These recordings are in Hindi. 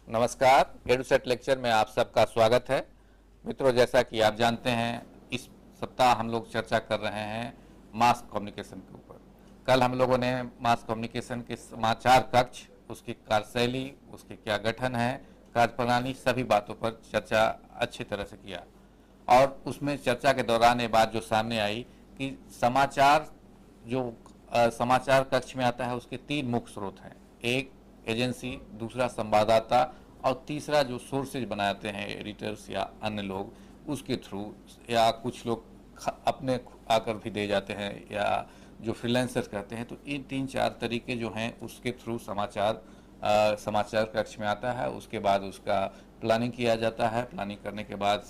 नमस्कार, एडुसेट लेक्चर में आप सबका स्वागत है। मित्रों, जैसा कि आप जानते हैं, इस सप्ताह हम लोग चर्चा कर रहे हैं मास कम्युनिकेशन के ऊपर। कल हम लोगों ने मास कम्युनिकेशन के समाचार कक्ष, उसकी कार्यशैली, उसके क्या गठन है, कार्यप्रणाली, सभी बातों पर चर्चा अच्छी तरह से किया। और उसमें चर्चा के दौरान ये बात जो सामने आई कि समाचार जो समाचार कक्ष में आता है उसके तीन मुख्य स्रोत हैं। एक एजेंसी, दूसरा संवाददाता और तीसरा जो सोर्सेज बनाते हैं एडिटर्स या अन्य लोग, उसके थ्रू, या कुछ लोग अपने आकर भी दे जाते हैं या जो फ्रीलांसर्स कहते हैं। तो इन तीन चार तरीके जो हैं उसके थ्रू समाचार कक्ष में आता है। उसके बाद उसका प्लानिंग किया जाता है। प्लानिंग करने के बाद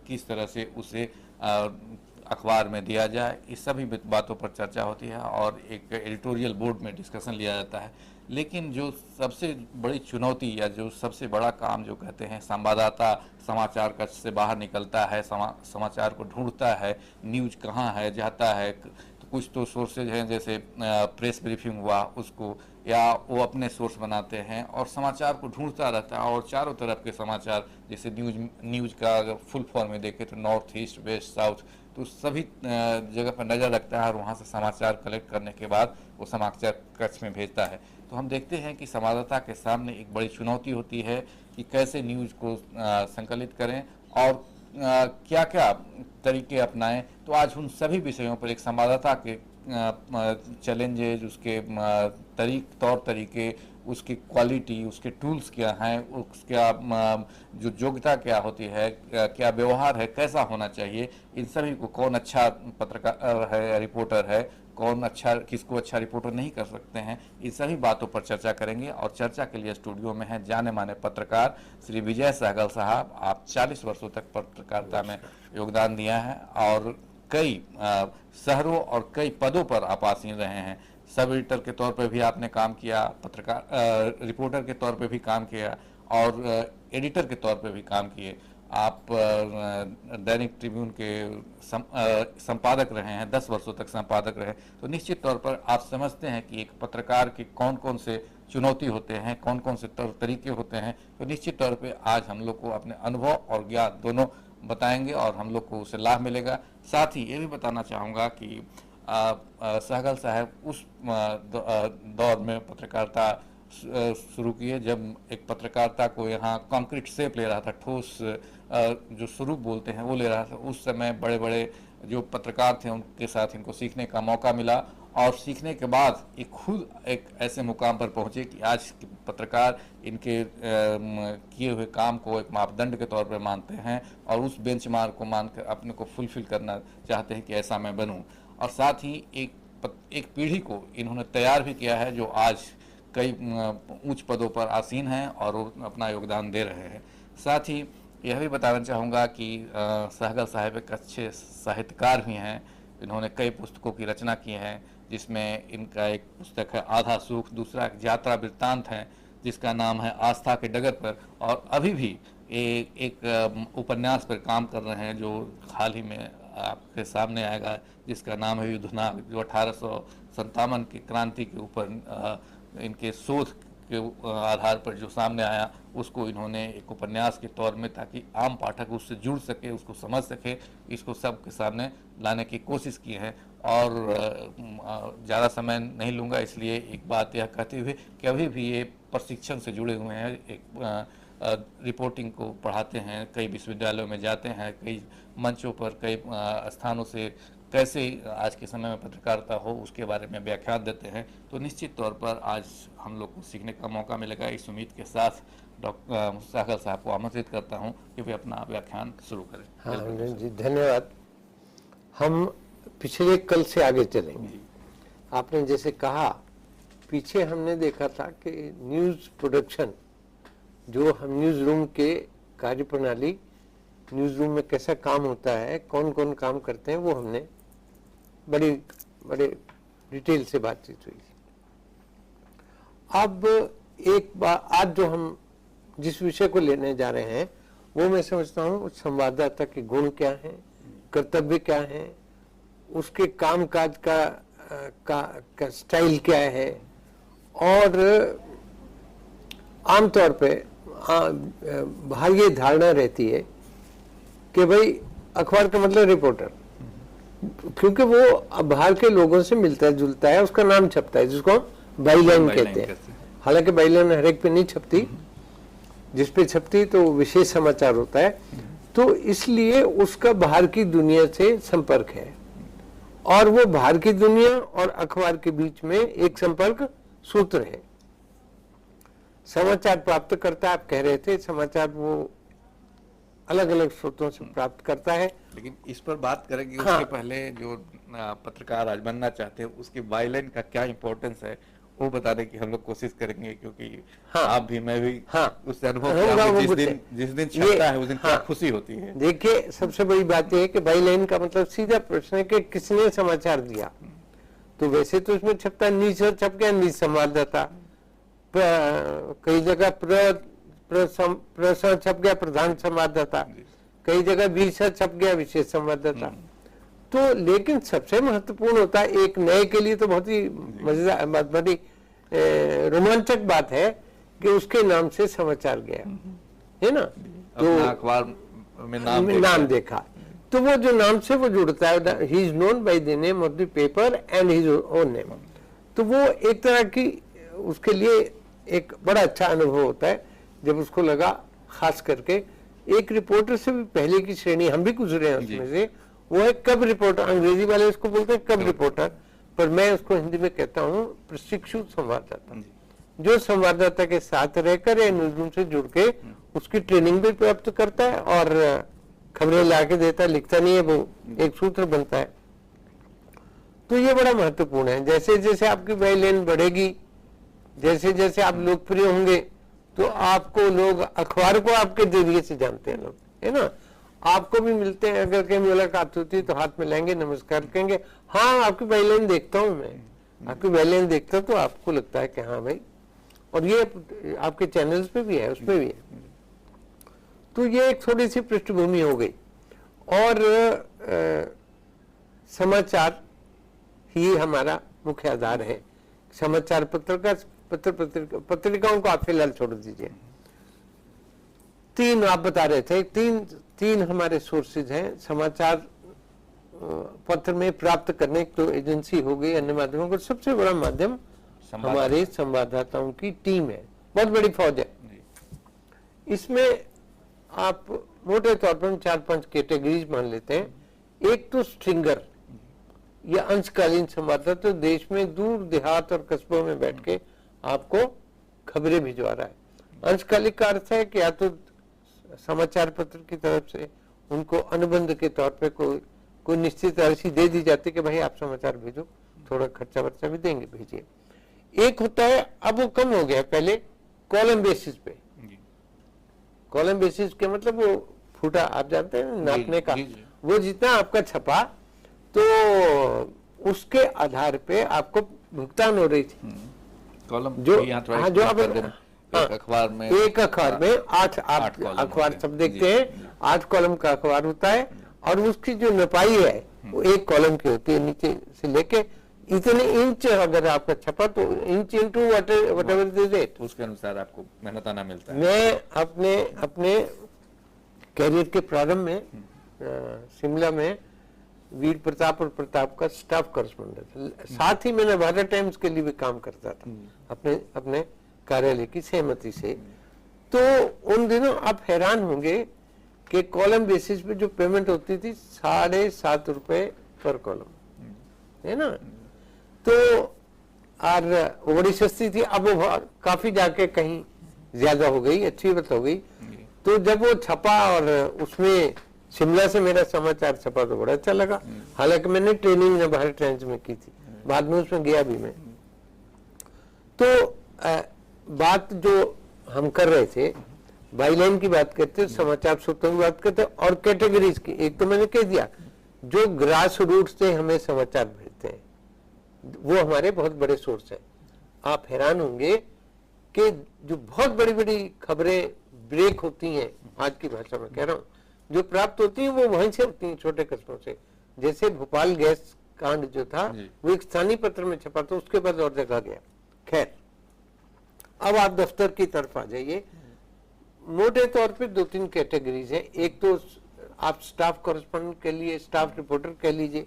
किस तरह से उसे अखबार में दिया जाए, इस सभी बातों पर चर्चा होती है और एक एडिटोरियल बोर्ड में डिस्कशन लिया जाता है। लेकिन जो सबसे बड़ी चुनौती या जो सबसे बड़ा काम जो कहते हैं, संवाददाता समाचार कक्ष से बाहर निकलता है, समाचार को ढूंढता है, न्यूज कहाँ है, जाता है। तो कुछ तो सोर्सेज हैं, जैसे प्रेस ब्रीफिंग हुआ उसको, या वो अपने सोर्स बनाते हैं और समाचार को ढूंढता रहता है। और चारों तरफ के समाचार, जैसे न्यूज का अगर फुल फॉर्म में देखें तो नॉर्थ ईस्ट, वेस्ट, साउथ, तो सभी जगह पर नज़र रखता है और वहाँ से समाचार कलेक्ट करने के बाद वो समाचार कक्ष में भेजता है। तो हम देखते हैं कि संवाददाता के सामने एक बड़ी चुनौती होती है कि कैसे न्यूज़ को संकलित करें और क्या क्या तरीके अपनाएं। तो आज उन सभी विषयों पर एक संवाददाता के चैलेंजेज, उसके तौर तरीके, उसकी क्वालिटी, उसके टूल्स क्या हैं, उसका जो योग्यता क्या होती है, क्या व्यवहार है, कैसा होना चाहिए, इन सभी को, कौन अच्छा पत्रकार है, रिपोर्टर है, कौन अच्छा, किसको अच्छा रिपोर्टर नहीं कर सकते हैं, इन सभी बातों पर चर्चा करेंगे। और चर्चा के लिए स्टूडियो में हैं जाने माने पत्रकार श्री विजय सहगल साहब। आप 40 वर्षों तक पत्रकारिता में योगदान दिया है और कई शहरों और कई पदों पर आप आसीन रहे हैं। सब एडिटर के तौर पर भी आपने काम किया, पत्रकार रिपोर्टर के तौर पर भी काम किया और एडिटर के तौर पर भी काम किए। आप दैनिक ट्रिब्यून के संपादक रहे हैं, 10 वर्षों तक संपादक रहे। तो निश्चित तौर पर आप समझते हैं कि एक पत्रकार की कौन कौन से चुनौती होते हैं, कौन कौन से तरीके होते हैं। तो निश्चित तौर पे आज हम लोग को अपने अनुभव और ज्ञान दोनों बताएंगे और हम लोग को उससे लाभ मिलेगा। साथ ही ये भी बताना चाहूँगा कि सहगल साहब उस दौर में पत्रकारिता शुरू किए जब एक पत्रकारिता को यहाँ कॉन्क्रीट शेप ले रहा था, ठोस जो स्वरूप बोलते हैं वो ले रहा था। उस समय बड़े बड़े जो पत्रकार थे उनके साथ इनको सीखने का मौका मिला और सीखने के बाद ये खुद एक ऐसे मुकाम पर पहुँचे कि आज पत्रकार इनके किए हुए काम को एक मापदंड के तौर पर मानते हैं और उस बेंचमार्क को मानकर अपने को फुलफिल करना चाहते हैं कि ऐसा मैं बनूं। और साथ ही एक पीढ़ी को इन्होंने तैयार भी किया है जो आज कई उच्च पदों पर आसीन हैं और वो अपना योगदान दे रहे हैं। साथ ही यह भी बताना चाहूँगा कि सहगल साहब एक अच्छे साहित्यकार भी हैं। इन्होंने कई पुस्तकों की रचना की है, जिसमें इनका एक पुस्तक है आधा सुख, दूसरा एक यात्रा वृत्तांत है जिसका नाम है आस्था के डगर पर, और अभी भी एक उपन्यास पर काम कर रहे हैं जो हाल ही में आपके सामने आएगा, जिसका नाम है युद्धनाग, जो 1857 की क्रांति के ऊपर इनके शोध के आधार पर जो सामने आया, उसको इन्होंने एक उपन्यास के तौर में, ताकि आम पाठक उससे जुड़ सके, उसको समझ सके, इसको सबके सामने लाने की कोशिश की है। और ज़्यादा समय नहीं लूँगा, इसलिए एक बात यह कहते हुए कि अभी भी ये प्रशिक्षण से जुड़े हुए हैं, एक रिपोर्टिंग को पढ़ाते हैं, कई विश्वविद्यालयों में जाते हैं, कई मंचों पर, कई स्थानों से कैसे आज के समय में पत्रकारिता हो उसके बारे में व्याख्यान देते हैं। तो निश्चित तौर पर आज हम लोग को सीखने का मौका मिलेगा। इस उम्मीद के साथ डॉक्टर सहगल साहब को आमंत्रित करता हूं कि वे अपना व्याख्यान शुरू करें। हाँ जी, धन्यवाद। हम पिछले कल से आगे चलेंगे। आपने जैसे कहा, पीछे हमने देखा था कि न्यूज़ प्रोडक्शन जो हम न्यूज़ रूम के कार्यप्रणाली, न्यूज़ रूम में कैसा काम होता है, कौन कौन काम करते हैं, वो हमने बड़े डिटेल से बातचीत हुई। अब एक बार आज जो हम जिस विषय को लेने जा रहे हैं वो मैं समझता हूँ संवाददाता के गुण क्या हैं, कर्तव्य क्या हैं, उसके कामकाज का स्टाइल क्या है। और आमतौर पे बाहर ये धारणा रहती है कि भाई अखबार का मतलब रिपोर्टर, क्योंकि वो बाहर के लोगों से मिलता जुलता है, उसका नाम छपता है जिसको हम बाईलाइन कहते हैं। हालांकि बाईलाइन हर एक पे नहीं छपती, जिस पे छपती तो विशेष समाचार होता है, तो इसलिए उसका बाहर की दुनिया से संपर्क है और वो बाहर की दुनिया और अखबार के बीच में एक संपर्क सूत्र है। समाचार प्राप्त करता, आप कह रहे थे, समाचार वो अलग अलग स्रोतों से प्राप्त करता है। लेकिन इस पर बात करेंगे हाँ। उसके पहले जो पत्रकार आज बनना चाहते हैं उसकी बाईलाइन का क्या इंपॉर्टेंस है वो बताने की हम लोग कोशिश करेंगे, क्योंकि हाँ। आप भी मैं भी हाँ। उससे अनुभव होगा, किया वो हूं, मुझसे। जिस दिन छपता है उस दिन क्या हाँ। खुशी होती है। देखिए, सबसे बड़ी बात यह है कि बाईलाइन का मतलब सीधा प्रश्न है कि किसने समाचार दिया। तो वैसे तो उसमें छपता नीच छप गया, नीच संवाददाता, कई जगह छप गया प्रधान संवाददाता, कई जगह विशेष छप गया विशेष संवाददाता। तो लेकिन सबसे महत्वपूर्ण होता है, एक नए के लिए तो बहुत ही मजेदार, बड़ी रोमांचक बात है कि उसके नाम से समाचार गया, है ना। तो अखबार में नाम देखा, तो वो जो नाम से वो जुड़ता है, he is known by the name of the paper and his own name. तो वो एक तरह की उसके लिए एक बड़ा अच्छा अनुभव होता है जब उसको लगा, खास करके एक रिपोर्टर से भी पहले की श्रेणी हम भी गुजरे हैं उसमें से, वो है कब रिपोर्टर। अंग्रेजी वाले उसको बोलते हैं कब रिपोर्टर, पर मैं उसको हिंदी में कहता हूँ प्रशिक्षु संवाददाता, जो संवाददाता के साथ रहकर या न्यूज रूम से जुड़ के उसकी ट्रेनिंग भी प्राप्त करता है और खबरें ला के देता है, लिखता नहीं है, वो एक सूत्र बनता है। तो ये बड़ा महत्वपूर्ण है। जैसे जैसे आपकी बाईलाइन बढ़ेगी, जैसे जैसे आप लोकप्रिय होंगे, तो आपको लोग, अखबार को आपके जरिए से जानते हैं लोग, है ना। आपको भी मिलते हैं, अगर कहीं मुलाकात होती है तो हाथ मिलाएंगे, नमस्कार कहेंगे, हाँ आपकी बाईलाइन देखता हूँ मैं, आपकी बाईलाइन देखता हूँ, तो आपको लगता है कि हाँ भाई, और ये आपके चैनल्स पे भी है, उसमें भी है। तो ये एक थोड़ी सी पृष्ठभूमि हो गई। और समाचार ही हमारा मुख्य आधार है। समाचार पत्रिकाओं को आप फिलहाल छोड़ दीजिए। तीन आप बता रहे थे, तीन हमारे सोर्सेज हैं समाचार पत्र में प्राप्त करने। तो एजेंसी हो गई, अन्य माध्यमों का सबसे बड़ा माध्यम हमारे संवाददाताओं की टीम है, बहुत बड़ी फौज है। इसमें आप मोटे तौर पर 4-5 कैटेगरीज मान लेते हैं। एक तो स्ट्रिंगर या अंशकालीन संवाददाता, तो देश में दूर देहात और कस्बों में बैठ के आपको खबरें भिजवा रहा है। अंशकालिक का अर्थ है कि या तो समाचार पत्र की तरफ से उनको अनुबंध के तौर पे कोई निश्चित राशि दे दी जाती है कि भाई आप समाचार भेजो, थोड़ा खर्चा वर्चा भी देंगे, भेजिए। एक होता है, अब वो कम हो गया, पहले कॉलम बेसिस पे। कॉलम बेसिस के मतलब वो फूटा, आप जानते हैं नापने का, वो जितना आपका छपा तो उसके आधार पे आपको भुगतान हो रही थी। कॉलम जो हाँ, जो आप एक अखबार में 8 अखबार सब देखते हैं, 8 कॉलम का अखबार होता है और उसकी जो नपाई है वो 1 कॉलम की होती है, नीचे से लेके इतने इंच अगर आपका छपा तो inch into whatever it is, उसके अनुसार आपको मेहनताना मिलता है। मैं अपने कैरियर के प्रारंभ में शिमला में वीर प्रताप और प्रताप का स्टाफ कॉरेस्पॉन्डेंट, साथ ही मैंने भारत टाइम्स के लिए भी काम करता था अपने कार्यालय की सहमति से। तो उन दिनों आप हैरान होंगे कि कॉलम बेसिस पे जो पेमेंट होती थी 7.5 रुपए पर कॉलम, है ना। तो और वो बड़ी सस्ती थी, अब वो काफी जाके कहीं ज्यादा हो गई, अच्छी बात हो गई। तो जब वो छपा और उसमें शिमला से मेरा समाचार छपा तो बड़ा अच्छा लगा। हालांकि मैंने ट्रेनिंग भारत टाइम्स में की थी, बाद में उसमें गया भी मैं। तो बात जो हम कर रहे थे बाईलाइन की बात करते हैं, समाचार सूत्रों की बात करते हैं, और कैटेगरीज की। एक तो मैंने कह दिया, जो ग्रास रूट से हमें समाचार भेजते हैं वो हमारे बहुत बड़े सोर्स हैं। आप हैरान होंगे कि जो बहुत बड़ी बड़ी खबरें ब्रेक होती हैं, आज की भाषा में कह रहा हूँ, जो प्राप्त होती हैं वो वहीं से होती हैं, छोटे कस्बों से। जैसे भोपाल गैस कांड जो था वो एक स्थानीय पत्र में छपा था, उसके बाद और जगह गया। खैर, अब आप दफ्तर की तरफ आ जाइए। मोटे तौर पे 2-3 कैटेगरीज हैं। एक तो आप स्टाफ कॉरेस्पॉन्डेंट के लिए, स्टाफ रिपोर्टर कह लीजिए,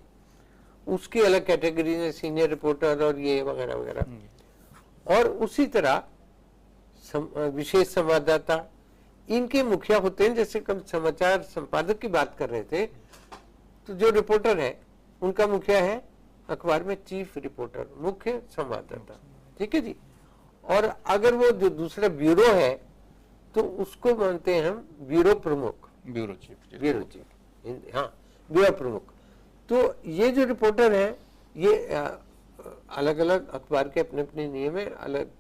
उसकी अलग कैटेगरी है, सीनियर रिपोर्टर और ये वगैरह वगैरह। और उसी तरह विशेष संवाददाता, इनके मुखिया होते हैं। जैसे कम समाचार संपादक की बात कर रहे थे, तो जो रिपोर्टर है उनका मुखिया है अखबार में चीफ रिपोर्टर, मुख्य संवाददाता, ठीक है जी। और अगर वो जो दूसरा ब्यूरो है तो उसको मानते हैं हम ब्यूरो प्रमुख, ब्यूरो चीफ, हाँ, ब्यूरो प्रमुख। तो ये जो रिपोर्टर है, ये अलग अलग अखबार के अपने अपने नियम है, अलग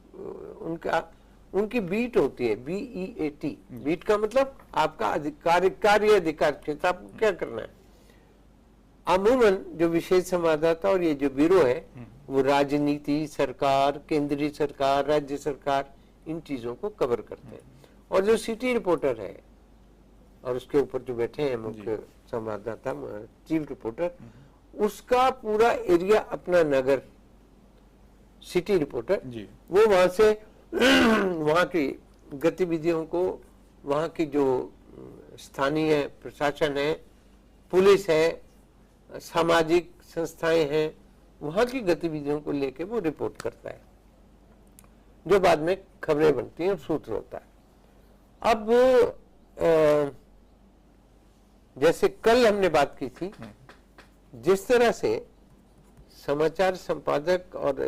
उनकी बीट होती है, BEAT। बीट का मतलब आपका कार्य अधिकार क्षेत्र, आपको क्या करना है। अमूमन जो विशेष संवाददाता और ये जो ब्यूरो है वो राजनीति, सरकार, केंद्रीय सरकार, राज्य सरकार, इन चीजों को कवर करते हैं। और जो सिटी रिपोर्टर है और उसके ऊपर जो बैठे हैं मुख्य संवाददाता, चीफ रिपोर्टर, उसका पूरा एरिया अपना नगर, सिटी रिपोर्टर, वो वहां से वहां की गतिविधियों को, वहां की जो स्थानीय प्रशासन है, पुलिस है, सामाजिक संस्थाएं हैं, वहां की गतिविधियों को लेके वो रिपोर्ट करता है, जो बाद में खबरें बनती हैं और सूत्र होता है। अब जैसे कल हमने बात की थी, जिस तरह से समाचार संपादक और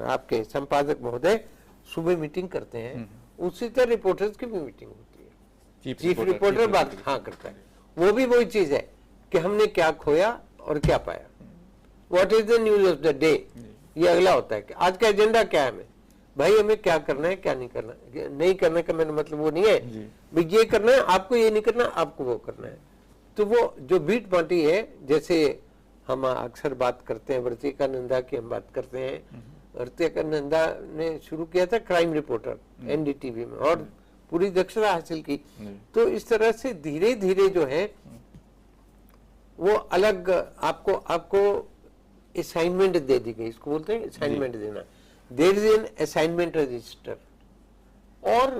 आपके संपादक महोदय सुबह मीटिंग करते हैं, उसी तरह रिपोर्टर्स की भी मीटिंग होती है। चीफ रिपोर्टर बात हाँ करता है, वो भी वही चीज है कि हमने क्या खोया और क्या पाया, what is the news of the day. ये अगला होता है कि आज का एजेंडा क्या है, हमें भाई हमें क्या करना है, क्या नहीं करना। नहीं करने का मेरा मतलब वो नहीं है भाई ये करना है आपको, ये नहीं करना आपको, वो करना है। तो वो जो बीट बांटी है, जैसे हम अक्सर बात करते हैं वर्तिकानंदा की, हम बात करते हैं, वर्तिकानंदा ने शुरू किया था क्राइम रिपोर्टर NDTV में और पूरी दक्षता हासिल की। तो इस तरह से धीरे धीरे जो है वो अलग आपको असाइनमेंट दे दी गई, इसको बोलते हैं असाइनमेंट देना। There is an assignment register और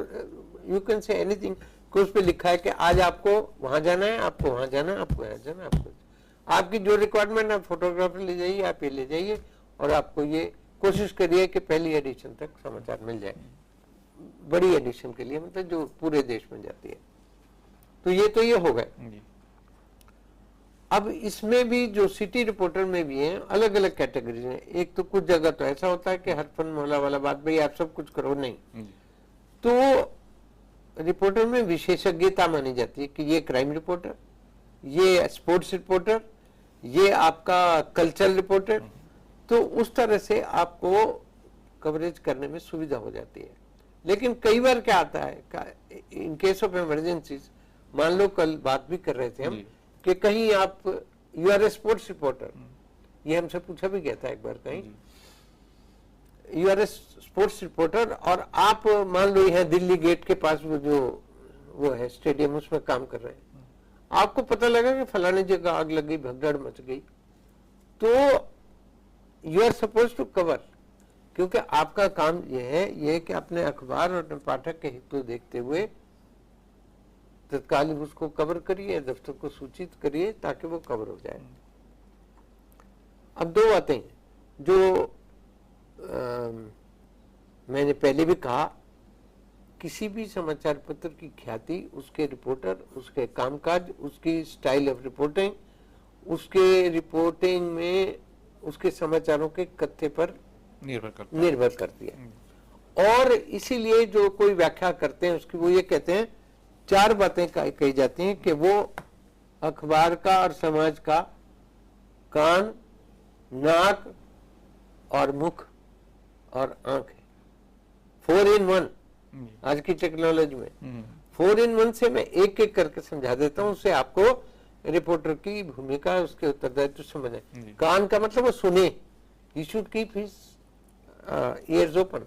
यू कैन से एनीथिंग, कि उस पे लिखा है कि आज आपको वहां जाना है, आपको वहां जाना है, आपको यहाँ जाना है, आपकी जो रिक्वायरमेंट है, फोटोग्राफर ले जाइए, आप ये ले जाइए और आपको ये कोशिश करिए कि पहली एडिशन तक समाचार मिल जाए, बड़ी एडिशन के लिए, मतलब जो पूरे देश में जाती है। तो ये हो गए। अब इसमें भी जो सिटी रिपोर्टर में भी हैं अलग अलग कैटेगरीज हैं। एक तो कुछ जगह तो ऐसा होता है कि हर फन मोहल्ला वाला बात, भाई आप सब कुछ करो, नहीं। तो रिपोर्टर में विशेषज्ञता मानी जाती है कि ये क्राइम रिपोर्टर, ये स्पोर्ट्स रिपोर्टर, ये आपका कल्चरल रिपोर्टर। तो उस तरह से आपको कवरेज करने में सुविधा हो जाती है। लेकिन कई बार क्या आता है, इन केस ऑफ इमरजेंसीज, मान लो कल बात भी कर रहे थे हम कि कहीं आप you are a sports reporter, ये हमसे पूछा भी गया था एक बार, कहीं you are a sports reporter और आप मान लो यहाँ दिल्ली गेट के पास वो है स्टेडियम, उसमें काम कर रहे हैं, आपको पता लगा कि फलाने जगह आग लग गई, भगदड़ मच गई, तो you are suppose to cover, क्योंकि आपका काम यह है कि अपने अखबार और अपने पाठक के हित को देखते हुए तत्काल उसको कवर करिए, दफ्तर को सूचित करिए ताकि वो कवर हो जाए। अब दो बातें जो मैंने पहले भी कहा, किसी भी समाचार पत्र की ख्याति उसके रिपोर्टर, उसके कामकाज, उसकी स्टाइल ऑफ रिपोर्टिंग, उसके रिपोर्टिंग में उसके समाचारों के कथ्य पर निर्भर करती है। और इसीलिए जो कोई व्याख्या करते हैं उसकी, वो ये कहते हैं, चार बातें कही जाती हैं कि वो अखबार का और समाज का कान, नाक और मुख और आंख है, 4 in 1। आज की टेक्नोलॉजी में 4 in 1 से मैं एक एक करके समझा देता हूँ, उससे आपको रिपोर्टर की भूमिका, उसके उत्तरदायित्व समझे। कान का मतलब वो सुने, he should keep his years open,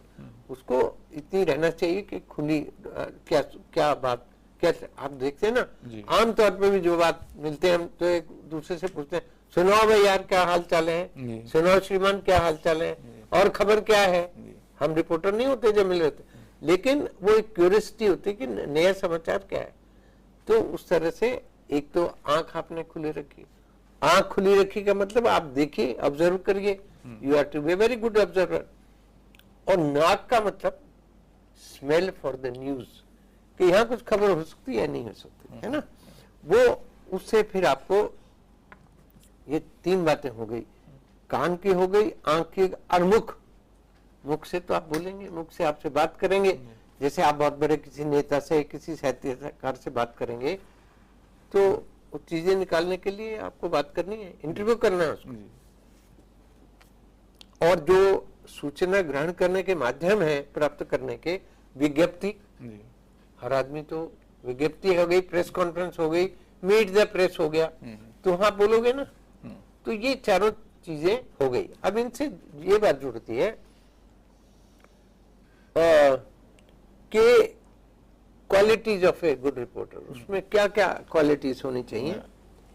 उसको इतनी रहना चाहिए कि खुली क्या क्या बात, क्या आप देखते हैं ना आमतौर पे भी जो बात मिलते हैं हम तो एक दूसरे से पूछते हैं, सुनाओ भाई यार क्या हाल चाल है, सुनाओ श्रीमान क्या हाल चाल है, और खबर क्या है। हम रिपोर्टर नहीं होते जब मिल रहे थे, लेकिन वो एक क्यूरियोसिटी होती है कि नया समाचार क्या है। तो उस तरह से एक तो आंख आपने खुली रखी, आंख खुली रखी का मतलब आप देखिए, ऑब्जर्व करिए, you are to be very good observer. और नाक का मतलब स्मेल फॉर द न्यूज, कि यहाँ कुछ खबर हो सकती है या नहीं हो सकती है ना, वो उससे फिर आपको ये 3 बातें हो गई, कान की हो गई, आंख की, और मुख से तो आप बोलेंगे, मुख से आपसे बात करेंगे। जैसे आप बहुत बड़े किसी नेता से, किसी साहित्यकार से बात करेंगे तो वो चीजें निकालने के लिए आपको बात करनी है, इंटरव्यू करना है उसको। और जो सूचना ग्रहण करने के माध्यम है प्राप्त करने के, विज्ञप्ति, हर आदमी तो विज्ञप्ति हो गई, प्रेस कॉन्फ्रेंस हो गई, मीट द प्रेस हो गया, तो वहां बोलोगे ना, तो ये चारों चीजें हो गई। अब इनसे ये बात जुड़ती है कि qualities of a good reporter, उसमें क्या क्या क्वालिटीज होनी चाहिए,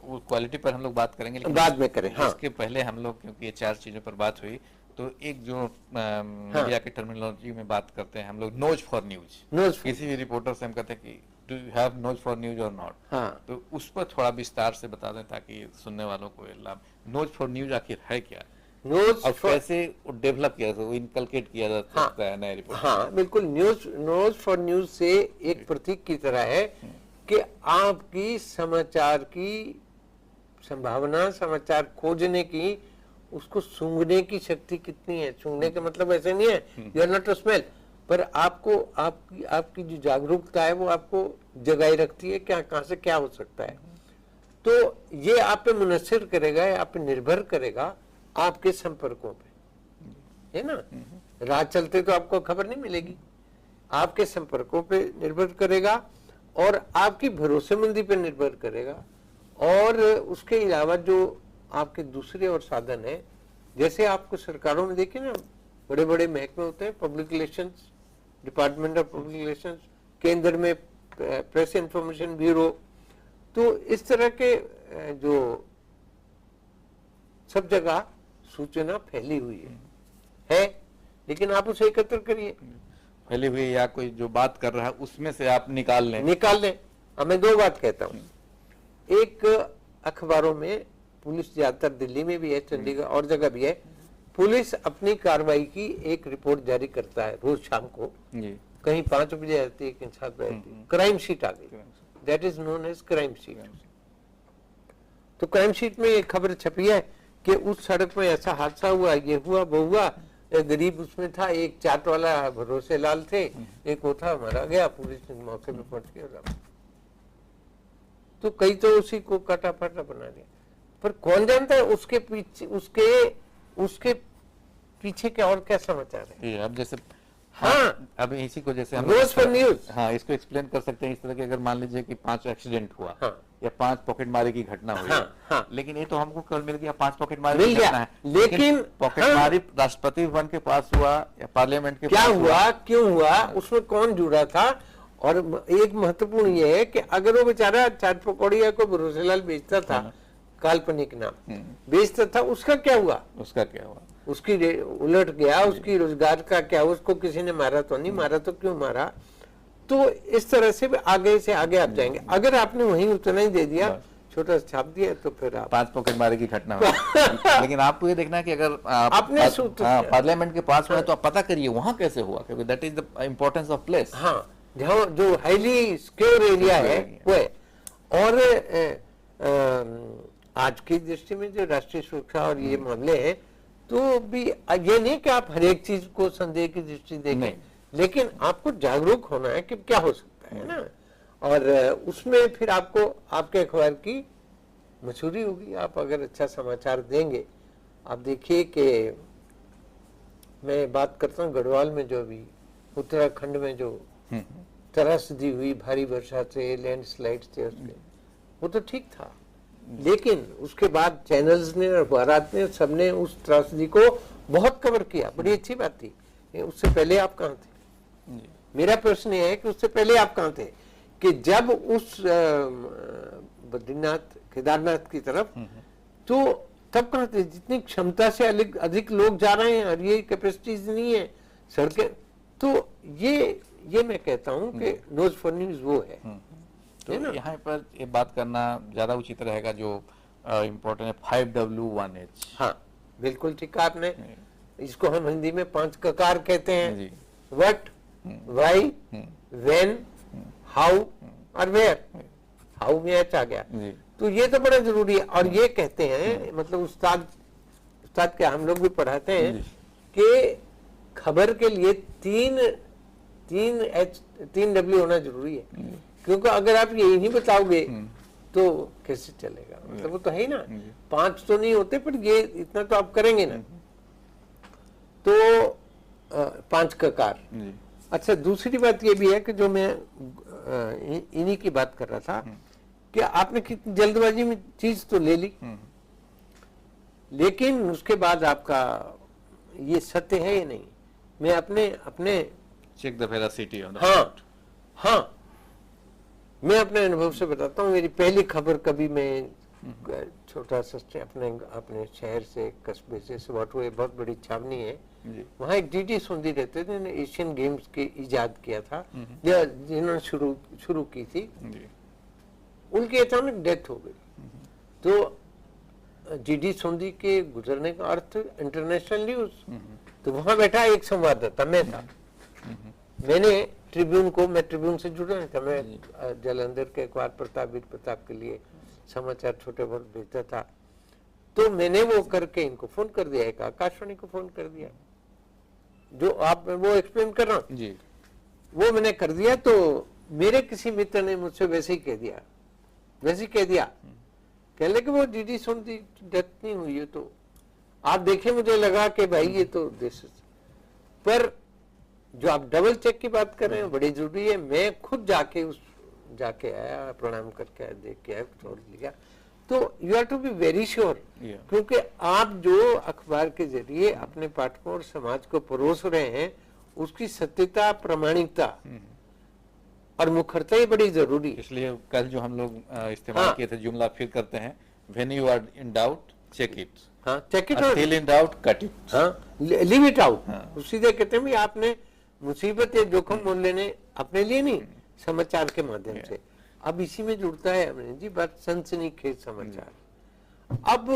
वो क्वालिटी पर हम लोग बात करेंगे, लेकिन बाद में करें। हाँ, इसके पहले हम लोग, क्योंकि ये 4 चीजों पर बात हुई, तो एक जो मीडिया की टर्मिनोलॉजी में बात करते हैं हम लोग, नोज फॉर न्यूज, किसी भी रिपोर्टर से हम कहते हैं कि do you have nose for news और नॉट। हाँ, तो उस पर थोड़ा विस्तार से बता दें ताकि सुनने वालों को लाभ। नोज फॉर न्यूज आखिर है क्या, नोज और कैसे डेवलप किया जाता है, इनकलकेट किया जा सकता है नए रिपोर्ट। हाँ बिल्कुल, नोज फॉर न्यूज से एक प्रतीक की तरह है कि आपकी समाचार की संभावना, समाचार खोजने की, उसको सूंघने की शक्ति कितनी है। सूंघने का मतलब ऐसे नहीं है you are not to smell, पर आपको आपकी जो जागरूकता है वो आपको जगाए रखती है क्या, कहां से क्या हो सकता है। तो ये आप पे मुनस्सिर करेगा, आप पे निर्भर करेगा आपके संपर्कों पे, है ना। राह चलते तो आपको खबर नहीं मिलेगी, आपके संपर्कों पे निर्भर करेगा और आपकी भरोसेमंदी पे निर्भर करेगा। और उसके अलावा जो आपके दूसरे और साधन है, जैसे आपको सरकारों में देखिए ना, बड़े बड़े महकमे होते हैं, public relations, department of public relations, केंद्र में प्रेस इंफॉर्मेशन ब्यूरो, तो इस तरह के जो सब जगह सूचना फैली हुई है, लेकिन आप उसे एकत्र करिए। फैली हुई या कोई जो बात कर रहा है उसमें से आप निकाल लें। अब मैं 2 बात कहता हूँ। एक, अखबारों में पुलिस, ज्यादातर दिल्ली में भी है, चंडीगढ़ और जगह भी है, पुलिस अपनी कार्रवाई की एक रिपोर्ट जारी करता है रोज शाम को, कहीं 5 बजे आती है, कहीं 7 बजे आती है। क्राइम शीट आ गई, that is known as crime sheet. तो क्राइम शीट में एक खबर छपी है कि उस सड़क में ऐसा हादसा हुआ, ये हुआ, वो हुआ, एक गरीब उसमें था, एक चाट वाला भरोसेलाल थे, एक वो था, मारा गया, पुलिस ने मौके पे पहुंच गया। तो कई तो उसी को काटा फाटा बना दिया, पर कौन जानता है उसके पीछे क्या और क्या समाचार है। अब जैसे हाँ, अब इसी को जैसे हम रोज फॉर न्यूज, हाँ, इसको एक्सप्लेन कर सकते हैं इस तरह के, अगर मान लीजिए कि 5 एक्सीडेंट हुआ, हाँ, या 5 पॉकेटमारी की घटना हुई, हाँ, लेकिन ये तो हमको कल मिल गया 5 पॉकेटमारी मिल की गया, घटना है, लेकिन पॉकेटमारी राष्ट्रपति भवन के पास हुआ या पार्लियामेंट के क्या पास हुआ, क्यों हुआ, उसमें कौन जुड़ा था। और एक महत्वपूर्ण ये है कि अगर वो बेचारा चाट पकौड़िया को भरोसेलाल बेचता था, काल्पनिक नाम बेचता था, उसका क्या हुआ, उसकी उलट गया, उसकी रोजगार का क्या, उसको किसी ने मारा तो नहीं मारा, तो क्यों मारा। तो इस तरह से आगे आप जाएंगे। अगर आपने वहीं उतना ही दे दिया, छोटा छाप दिया, तो फिर आप 5 पॉकेटमारी की घटना हुई। लेकिन आपको ये देखना है कि अगर आपने पार्लियामेंट के पास हुआ है तो आप पता करिए वहां कैसे हुआ, क्योंकि that is the importance of place. हाँ, जहाँ जो हाईली सिक्योर एरिया है वो है। और आज की दृष्टि में जो राष्ट्रीय सुरक्षा और ये मामले हैं, तो भी ये नहीं कि आप हर एक चीज को संदेह की दृष्टि देखें, लेकिन आपको जागरूक होना है कि क्या हो सकता है ना। और उसमें फिर आपको आपके अखबार की मशहूरी होगी, आप अगर अच्छा समाचार देंगे। आप देखिए कि मैं बात करता हूँ गढ़वाल में, जो अभी उत्तराखंड में जो त्रासदी हुई भारी वर्षा से, लैंडस्लाइड से, उसके वो तो ठीक था, लेकिन उसके बाद चैनल्स ने और भारत ने सबने उस त्रासदी को बहुत कवर किया, बड़ी अच्छी बात थी। उससे पहले आप कहाँ थे? मेरा प्रश्न यह है कि उससे पहले आप कहाँ थे कि जब उस बद्रीनाथ केदारनाथ की तरफ, तो तब कहाँ थे? जितनी क्षमता से अधिक लोग जा रहे हैं और ये कैपेसिटीज नहीं है सड़कें, तो ये मैं कहता हूँ कि न्यूज फॉर न्यूज वो है। तो यहाँ पर ये बात करना ज्यादा उचित रहेगा जो इम्पोर्टेंट है 5W1H। हाँ बिल्कुल ठीक कहा आपने, इसको हम हिंदी में 5 ककार कहते हैं, व्हाट, व्हाई, व्हेन, हाउ और वेयर। हाउ में एच आ गया, तो ये तो बड़ा जरूरी है। और ये कहते हैं, मतलब उस्ताद क्या हम लोग भी पढ़ाते हैं कि खबर के लिए 3W होना जरूरी है, क्योंकि अगर आप यही नहीं बताओगे तो कैसे चलेगा? मतलब वो तो है ही ना, 5 तो नहीं होते पर ये इतना तो आप करेंगे ना। तो 5 ककार। अच्छा, दूसरी बात ये भी है कि जो मैं इन्हीं की बात कर रहा था कि आपने कितनी जल्दबाजी में चीज तो ले ली, लेकिन उसके बाद आपका ये सत्य है या नहीं? मैं अपने check the veracity on the हाँ मैं अपने अनुभव से बताता हूँ। मेरी पहली खबर कभी मैं छोटा सा अपने शहर से, कस्बे से सवाट हुए, बहुत बड़ी छावनी है, वहाँ एक डीडी सोंदी रहते थे, एशियन गेम्स के इजाद किया था, जिन्होंने शुरू की थी। उनकी अचानक डेथ हो गई, तो जीडी सोंदी के गुजरने का अर्थ इंटरनेशनल न्यूज। तो वहां बैठा एक संवाददाता, मैं था, मैंने मैं ट्रिब्यून से जुड़ा था, मैं जालंधर के अखबार प्रताप वीर प्रताप के लिए समाचार छोटे बहुत भेजता था। तो मैंने वो करके इनको फोन कर दिया, एक आकाशवाणी को फोन कर दिया, जो आप वो एक्सप्लेन कर रहा हूँ, वो मैंने कर दिया। तो मेरे किसी मित्र ने मुझसे वैसे ही कह दिया, कह ले कि वो डीडी सोंदी डेथ नहीं हुई है। तो आप देखें, मुझे लगा कि भाई ये तो देश, पर जो आप डबल चेक की बात कर रहे हैं बड़ी जरूरी है। मैं खुद जाके आया, प्रणाम करके आया, देख के आया, छोड़ लिया। तो you have to be very sure, क्योंकि आप जो अखबार के जरिए अपने पाठकों और समाज को परोस रहे हैं, उसकी सत्यता, प्रामाणिकता और मुखरता ही बड़ी जरूरी है। इसलिए कल जो हम लोग इस्तेमाल किए थे जुमला फिर करते हैं, when you are in doubt check it, check it, still in doubt cut it, leave it out. सीधे कहते हैं आपने मुसीबत या जोखिम मोल लेने अपने लिए नहीं, समाचार के माध्यम से। अब इसी में जुड़ता है हमने जी बात सनसनीखेज समाचार। अब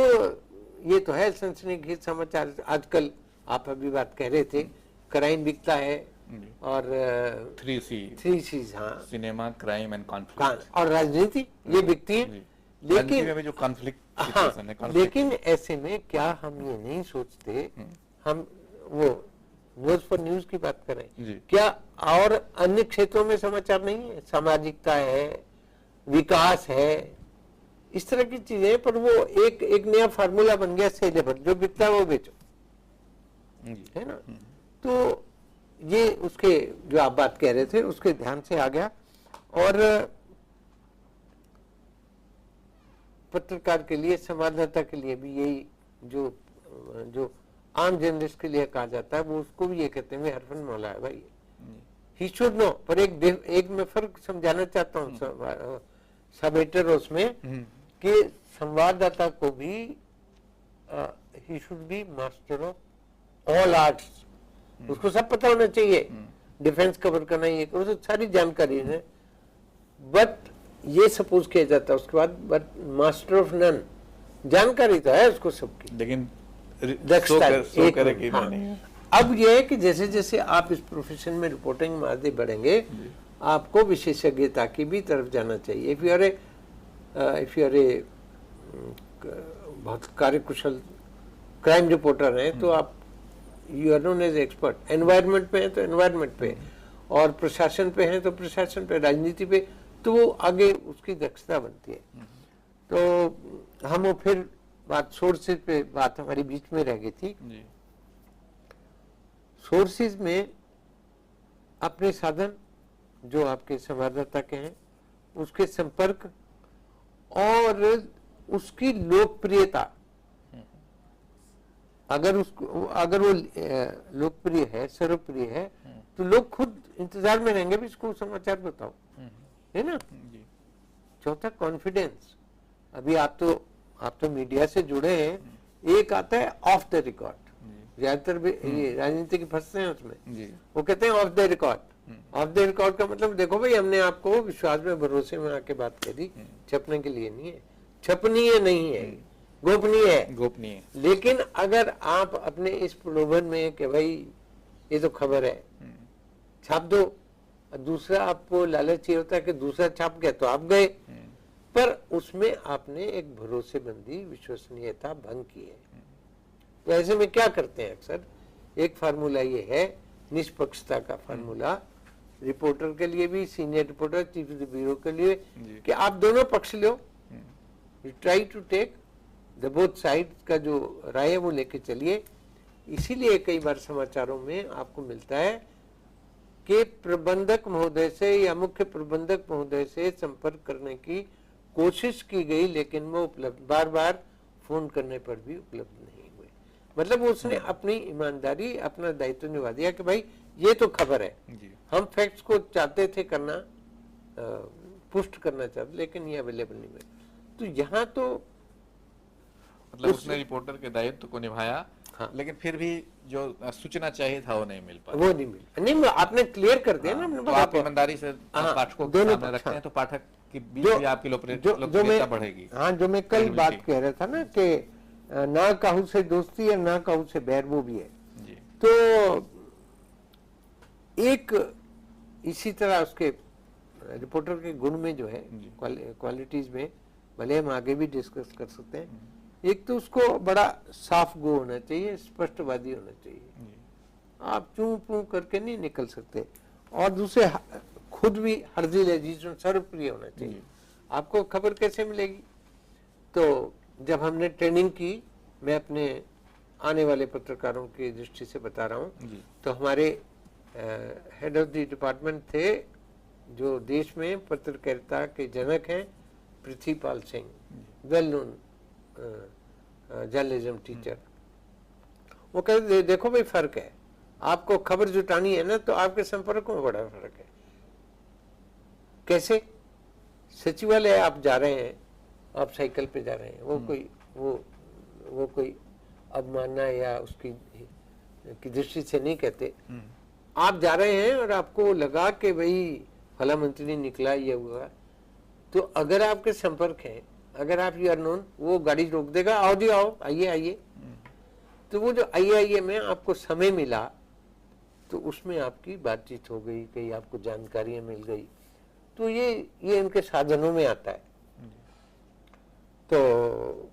ये तो है सनसनीखेज समाचार, आजकल आप अभी बात कह रहे थे, क्राइम बिकता है और 3Cs, हाँ, सिनेमा, क्राइम एंड कॉन्फ्लिक्ट, और राजनीति ये बिकती है। लेकिन में जो कॉन्फ्लिक्ट, लेकिन ऐसे में क्या हम ये नहीं सोचते, हम वो न्यूज फॉर न्यूज की बात करें, क्या और अन्य क्षेत्रों में समाचार नहीं है? सामाजिकता है, विकास है, इस तरह की चीजें, पर वो एक नया फार्मूला बन गया सेलेबल, जो बिकता है वो बेचो, है ना। तो ये उसके जो आप बात कह रहे थे उसके ध्यान से आ गया। और पत्रकार के लिए, संवाददाता के लिए भी यही जो आम जर्नलिस्ट के लिए कहा जाता है, वो उसको भी ये कहते हैं हरफन मौला है भाई, ही शुड नो। पर एक मैं फर्क समझाना चाहता हूँ सब एडिटर उसमें, कि संवाददाता को भी he should be master of all arts, उसको सब पता होना चाहिए, डिफेंस कवर करना, ये तो सारी जानकारी है। बट ये सपोज किया जाता है उसके बाद, बट मास्टर ऑफ नन, जानकारी तो है उसको सबकी, लेकिन अब यह है कि जैसे जैसे आप इस प्रोफेशन में रिपोर्टिंग में आगे बढ़ेंगे, आपको विशेषज्ञता की भी तरफ जाना चाहिए। इफ यू आर ए बहुत कार्यकुशल क्राइम रिपोर्टर हैं, तो आप you are known as expert. Environment पे है तो एनवायरनमेंट पे, और प्रशासन पे है तो प्रशासन पे, राजनीति पे, तो वो आगे उसकी दक्षता बनती है। तो हम वो फिर बात सोर्सेज पे, बात हमारी बीच में रह गई थी। सोर्सेज में अपने साधन जो आपके संवाददाता के हैं, उसके संपर्क और उसकी लोकप्रियता। अगर वो लोकप्रिय है, सर्वप्रिय है, तो लोग खुद इंतजार में रहेंगे भी इसको समाचार बताओ, है ना। चौथा कॉन्फिडेंस। अभी आप तो मीडिया से जुड़े हैं, एक आता है ऑफ द रिकॉर्ड। ज्यादातर भी ये राजनीति के फंसते हैं उसमें, वो कहते हैं of the record. Of the record का मतलब देखो भाई, हमने आपको विश्वास में भरोसे में आके बात करी, छपने के लिए नहीं है, छपनीय नहीं है, गोपनीय है। गोपनीय। लेकिन अगर आप अपने इस प्रलोभन में कि भाई ये तो खबर है, छाप दो, दूसरा आपको लालच ये होता है कि दूसरा छाप गया तो आप गए, पर उसमें आपने एक भरोसेमंदी, विश्वसनीयता भंग की है। तो ऐसे में क्या करते हैं अक्सर, एक फार्मूला ये है निष्पक्षता का फार्मूला, रिपोर्टर के लिए भी, senior reporter, chief of the bureau के लिए, कि आप दोनों पक्ष लो, you try to take the both side का जो राय है वो लेके चलिए। इसीलिए कई बार समाचारों में आपको मिलता है कि प्रबंधक महोदय से या मुख्य प्रबंधक महोदय से संपर्क करने की कोशिश की गई, लेकिन वो उपलब्ध, बार बार फोन करने पर भी उपलब्ध नहीं हुए। मतलब उसने अपनी ईमानदारी, अपना दायित्व निभा दिया कि भाई ये तो खबर है, हम फैक्ट्स को चाहते थे करना, पुष्ट करना चाहते, लेकिन ये अवेलेबल नहीं हुए। तो यहाँ तो मतलब उसने रिपोर्टर के दायित्व को निभाया, हाँ। लेकिन फिर भी जो सूचना चाहिए था वो नहीं मिल पाया, वो नहीं मिला। नहीं, आपने क्लियर कर दिया, हाँ, ना। तो आप ईमानदारी से पाठकों के सामने रखते हैं, तो पाठक के बीच भी आपकी लोकप्रियता बढ़ेगी। हाँ, जो मैं कल बात कह रहा था ना कि ना कहूं से दोस्ती है, ना कहूं से बैर, वो भी है। तो एक इसी तरह उसके रिपोर्टर के गुण में जो है, क्वालिटीज में, भले हम आगे भी डिस्कस कर सकते हैं। एक तो उसको बड़ा साफ गो होना चाहिए, स्पष्टवादी होना चाहिए, आप चूं पू करके नहीं निकल सकते। और दूसरे खुद भी हर्जिल अजीज सर्वप्रिय होना चाहिए। आपको खबर कैसे मिलेगी? तो जब हमने ट्रेनिंग की, मैं अपने आने वाले पत्रकारों की दृष्टि से बता रहा हूँ, तो हमारे हेड ऑफ द डिपार्टमेंट थे जो देश में पत्रकारिता के जनक हैं, Prithvipal Singh, well known journalism teacher. वो कहते देखो भाई फर्क है, आपको खबर जुटानी है ना, तो आपके संपर्क में बड़ा फर्क है। कैसे? सचिवालय आप जा रहे हैं, आप साइकिल पे जा रहे हैं, वो कोई अवमानना या उसकी की दृष्टि से नहीं कहते। आप जा रहे हैं और आपको लगा कि भाई फला मंत्री निकला, ये हुआ, तो अगर आपके संपर्क हैं, अगर आप यू आर नोन, वो गाड़ी रोक देगा, आओ जी आओ, आइए आइए। तो वो जो आइए में आपको समय मिला, तो उसमें आपकी बातचीत हो गई, कहीं आपको जानकारियां मिल गई, तो ये इनके साधनों में आता है। तो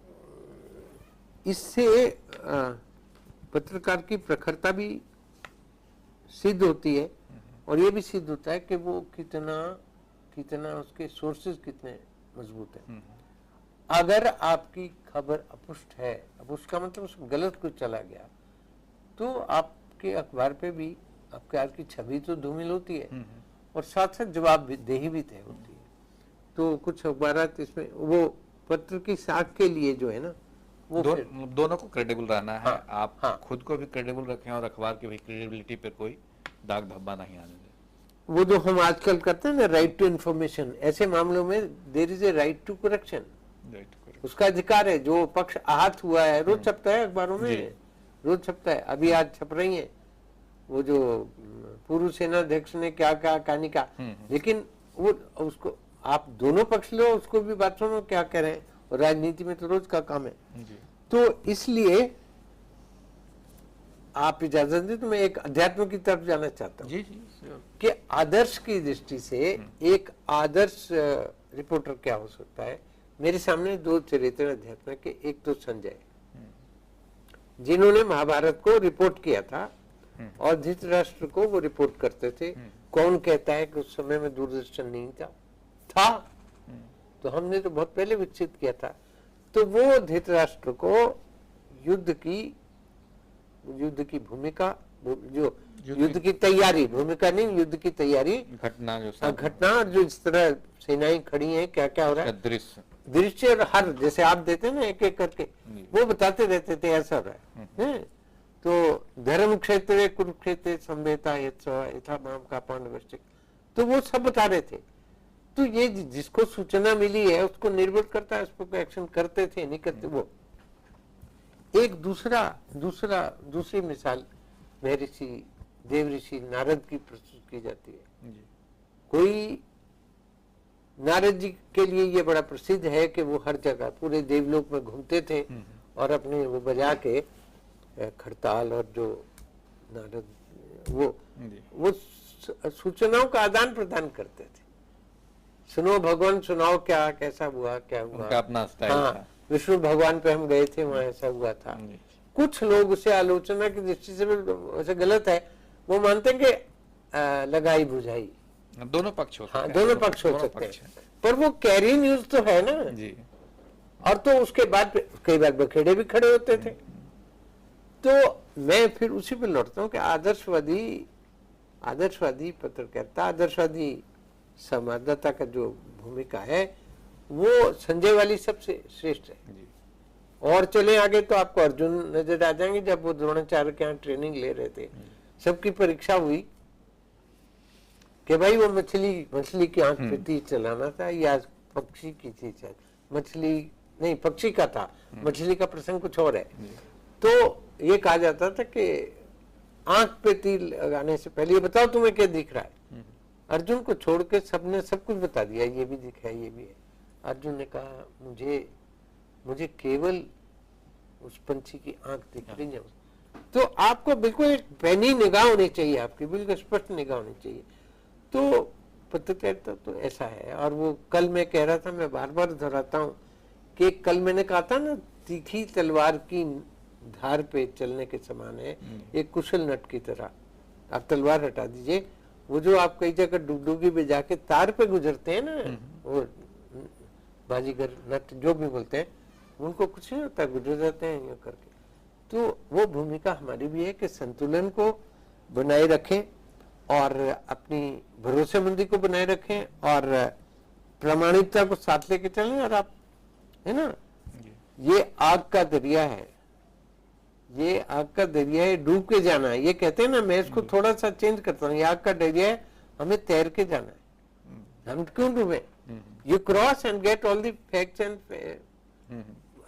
इससे पत्रकार की प्रखरता भी सिद्ध होती है, और ये भी सिद्ध होता है कि वो कितना उसके सोर्सेज कितने मजबूत हैं। अगर आपकी खबर अपुष्ट है, अपुष्ट का मतलब उसमें गलत कुछ चला गया, तो आपके अखबार पे भी आपकी छवि तो धूमिल होती है, और साथ साथ जवाबदेही भी तय होती है। तो कुछ अखबार इसमें वो पत्र की साख के लिए जो है ना, वो दोनों को क्रेडिबल रहना है। हाँ, आप खुद को भी क्रेडिबल रखें और अखबार की भी क्रेडिबिलिटी पर कोई दाग धब्बा नहीं आने दे। वो जो हम आजकल करते हैं ना, राइट टू इन्फॉर्मेशन, ऐसे मामलों में there is a right to correction, उसका अधिकार है। जो पक्ष आहत हुआ है, रोज छपता है अखबारों में, रोज छपता है। अभी आज छप रही है वो जो पूर्व सेनाध्यक्ष ने क्या कहानी का, लेकिन वो उसको आप दोनों पक्ष लो, उसको भी बात सुनो क्या कह रहे हैं, और राजनीति में तो रोज का काम है। तो इसलिए आप इजाजत दें तो मैं एक अध्यात्म की तरफ जाना चाहता हूँ कि आदर्श की दृष्टि से एक आदर्श रिपोर्टर क्या हो सकता है। मेरे सामने दो चरित्र अध्यात्म के, एक तो संजय जिन्होंने महाभारत को रिपोर्ट किया था और धृतराष्ट्र को वो रिपोर्ट करते थे। कौन कहता है कि उस समय में दूरदर्शन नहीं था? तो हमने तो बहुत पहले विकसित किया था। तो वो धृतराष्ट्र को युद्ध की भूमिका जो युद्ध की तैयारी, भूमिका नहीं, युद्ध की तैयारी, घटना जो घटना, और जो इस तरह सेनाएं खड़ी हैं, क्या क्या हो रहा है, दृश्य दृश्य, और हर जैसे आप देते ना एक एक करके, वो बताते रहते थे ऐसा हो रहा है। तो धर्म क्षेत्र कुरुक्षेत्र संवेता यथा माम का पांडवश्चिक, तो वो सब बता रहे थे। तो ये जिसको सूचना मिली है उसको निर्भर करता है, उस पर एक्शन करते थे नहीं करते। वो एक दूसरी मिसाल महर्षि देवऋषि नारद की प्रस्तुत की जाती है। कोई नारद जी के लिए ये बड़ा प्रसिद्ध है कि वो हर जगह पूरे देवलोक में घूमते थे और अपने वो बजा के खड़ताल, और जो नारद वो सूचनाओं का आदान प्रदान करते थे। सुनो भगवान सुनाओ, क्या कैसा हुआ, क्या हुआ, उनका अपना स्टाइल था। विष्णु भगवान पे हम गए थे, वहां ऐसा हुआ था। कुछ लोग उसे आलोचना की दृष्टि से वैसे गलत है, वो मानते हैं कि लगाई बुझाई, दोनों पक्ष हो सकते हैं। दोनों पक्ष हो सकते हैं, पर वो कैरी न्यूज तो है ना जी। और तो उसके बाद कई बार बखेड़े भी खड़े होते थे। तो मैं फिर उसी पे लौटता हूँ कि आदर्शवादी पत्रकारिता, आदर्शवादी संवाददाता का जो भूमिका है वो संजय वाली सबसे श्रेष्ठ है। और चले आगे तो आपको अर्जुन नजर आ जाएंगे, जब वो द्रोणाचार्य के यहाँ ट्रेनिंग ले रहे थे, सबकी परीक्षा हुई कि भाई वो मछली की आंख पे तीर चलाना था या पक्षी की थी, मछली नहीं पक्षी का था, मछली का प्रसंग कुछ और है। तो ये कहा जाता था कि आंख पे तीर लगाने से पहले ये बताओ तुम्हें क्या दिख रहा है। अर्जुन को छोड़ के सबने सब कुछ बता दिया, ये भी दिखा है, ये भी है। अर्जुन ने कहा मुझे केवल उस पंछी की आंख दिख रही है। तो आपको बिल्कुल एक पैनी निगाह होनी चाहिए, आपकी बिल्कुल स्पष्ट निगाह होनी चाहिए। तो पत्रकारिता तो ऐसा है। और वो कल मैं कह रहा था, मैं बार बार दोहराता हूँ कि कल मैंने कहा था ना, तीखी तलवार की धार पे चलने के समान है, एक कुशल नट की तरह। आप तलवार हटा दीजिए, वो जो आप कई जगह डुगडुगी में जाके तार पे गुजरते हैं ना, वो बाजीगर नट जो भी बोलते हैं, उनको कुछ नहीं होता, गुजर जाते हैं यूं करके। तो वो भूमिका हमारी भी है कि संतुलन को बनाए रखें और अपनी भरोसेमंदी को बनाए रखें और प्रामाणिकता को साथ लेके चलें। और आप है ना, ये आग का दरिया है, ये आग का दरिया है, डूब के जाना है। ये कहते हैं ना, मैं इसको थोड़ा सा चेंज करता हूँ, ये आग का दरिया है, हमें तैर के जाना है, हम क्यों डूबे। You cross and get all the facts and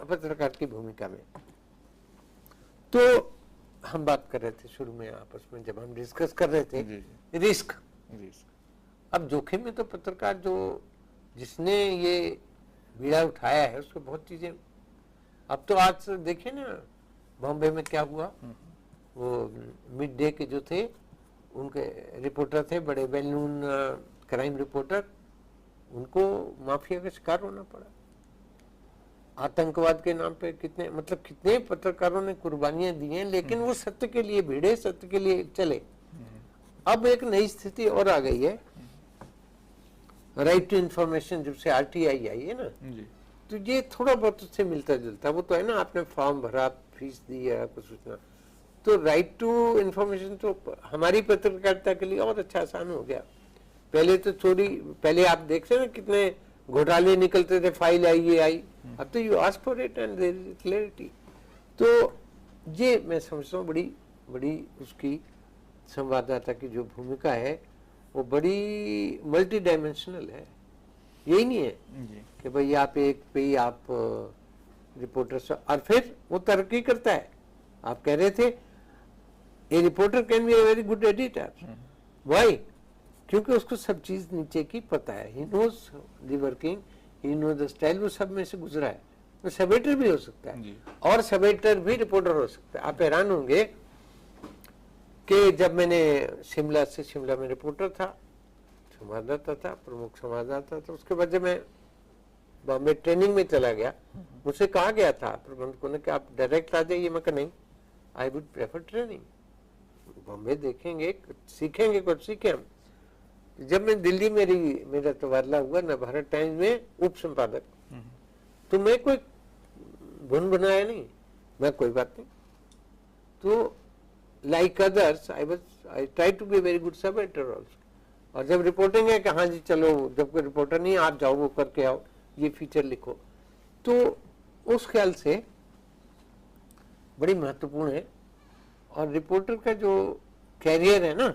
पत्रकार की भूमिका में। तो हम बात कर रहे थे शुरू में आपस में जब हम डिस्कस कर रहे थे रिस्क। अब जोखिम में तो पत्रकार जो जिसने ये बीड़ा उठाया है उसको बहुत चीजें, अब तो आज देखिए ना बॉम्बे में क्या हुआ, वो मिड डे के जो थे उनके रिपोर्टर थे, बड़े वेल नोन क्राइम रिपोर्टर, उनको माफिया का शिकार होना पड़ा। आतंकवाद के नाम पे कितने पत्रकारों ने कुर्बानियां दी हैं, लेकिन वो सत्य के लिए भिड़े, सत्य के लिए चले। अब एक नई स्थिति और आ गई है, राइट टू इंफॉर्मेशन जब से RTI आई है ना, तो ये थोड़ा बहुत उससे मिलता जुलता। वो तो है ना, आपने फॉर्म भरा, फीस दी है आपको सूचना, तो राइट टू इंफॉर्मेशन तो हमारी पत्रकारिता के लिए और अच्छा आसान हो गया। पहले तो पहले आप देखते ना कितने घोटाले निकलते थे, फाइल आई ये आई, अब तो you ask for it and there is clarity. तो ये मैं समझता हूँ बड़ी उसकी संवाददाता की जो भूमिका है वो बड़ी मल्टी डायमेंशनल है। यही नहीं है कि भाई आप एक पे ही आप रिपोर्टर से, और फिर वो तरक्की करता है। आप कह रहे थे a reporter can be a very good editor. Why? क्योंकि उसको सब चीज नीचे की पता है, he knows the working, he knows the style, वो सब में से गुजरा है। वो सब एडिटर भी हो सकता है और सब एडिटर भी रिपोर्टर हो सकता है। आप हैरान होंगे कि जब मैंने शिमला में रिपोर्टर था, संवाददाता था, प्रमुख संवाददाता था, उसके बाद जब मैं बॉम्बे ट्रेनिंग में चला गया, मुझसे कहा गया था प्रबंधकों ने कि आप डायरेक्ट आ जाइए। मैं कहा नहीं, I would prefer training. Bombay देखेंगे, सीखेंगे, कुछ सीखे हम। जब मैं दिल्ली मेरा तबादला हुआ ना भारत टाइम्स में उप संपादक, तो मैं कोई भुन बनाया नहीं, मैं कोई बात नहीं। तो like others, I try to be a very good subeditor also. और जब रिपोर्टिंग है कि हाँ जी चलो, जब कोई रिपोर्टर नहीं आप जाओ वो करके आओ, ये फीचर लिखो, तो उस ख्याल से बड़ी महत्वपूर्ण है। और रिपोर्टर का जो कैरियर है ना,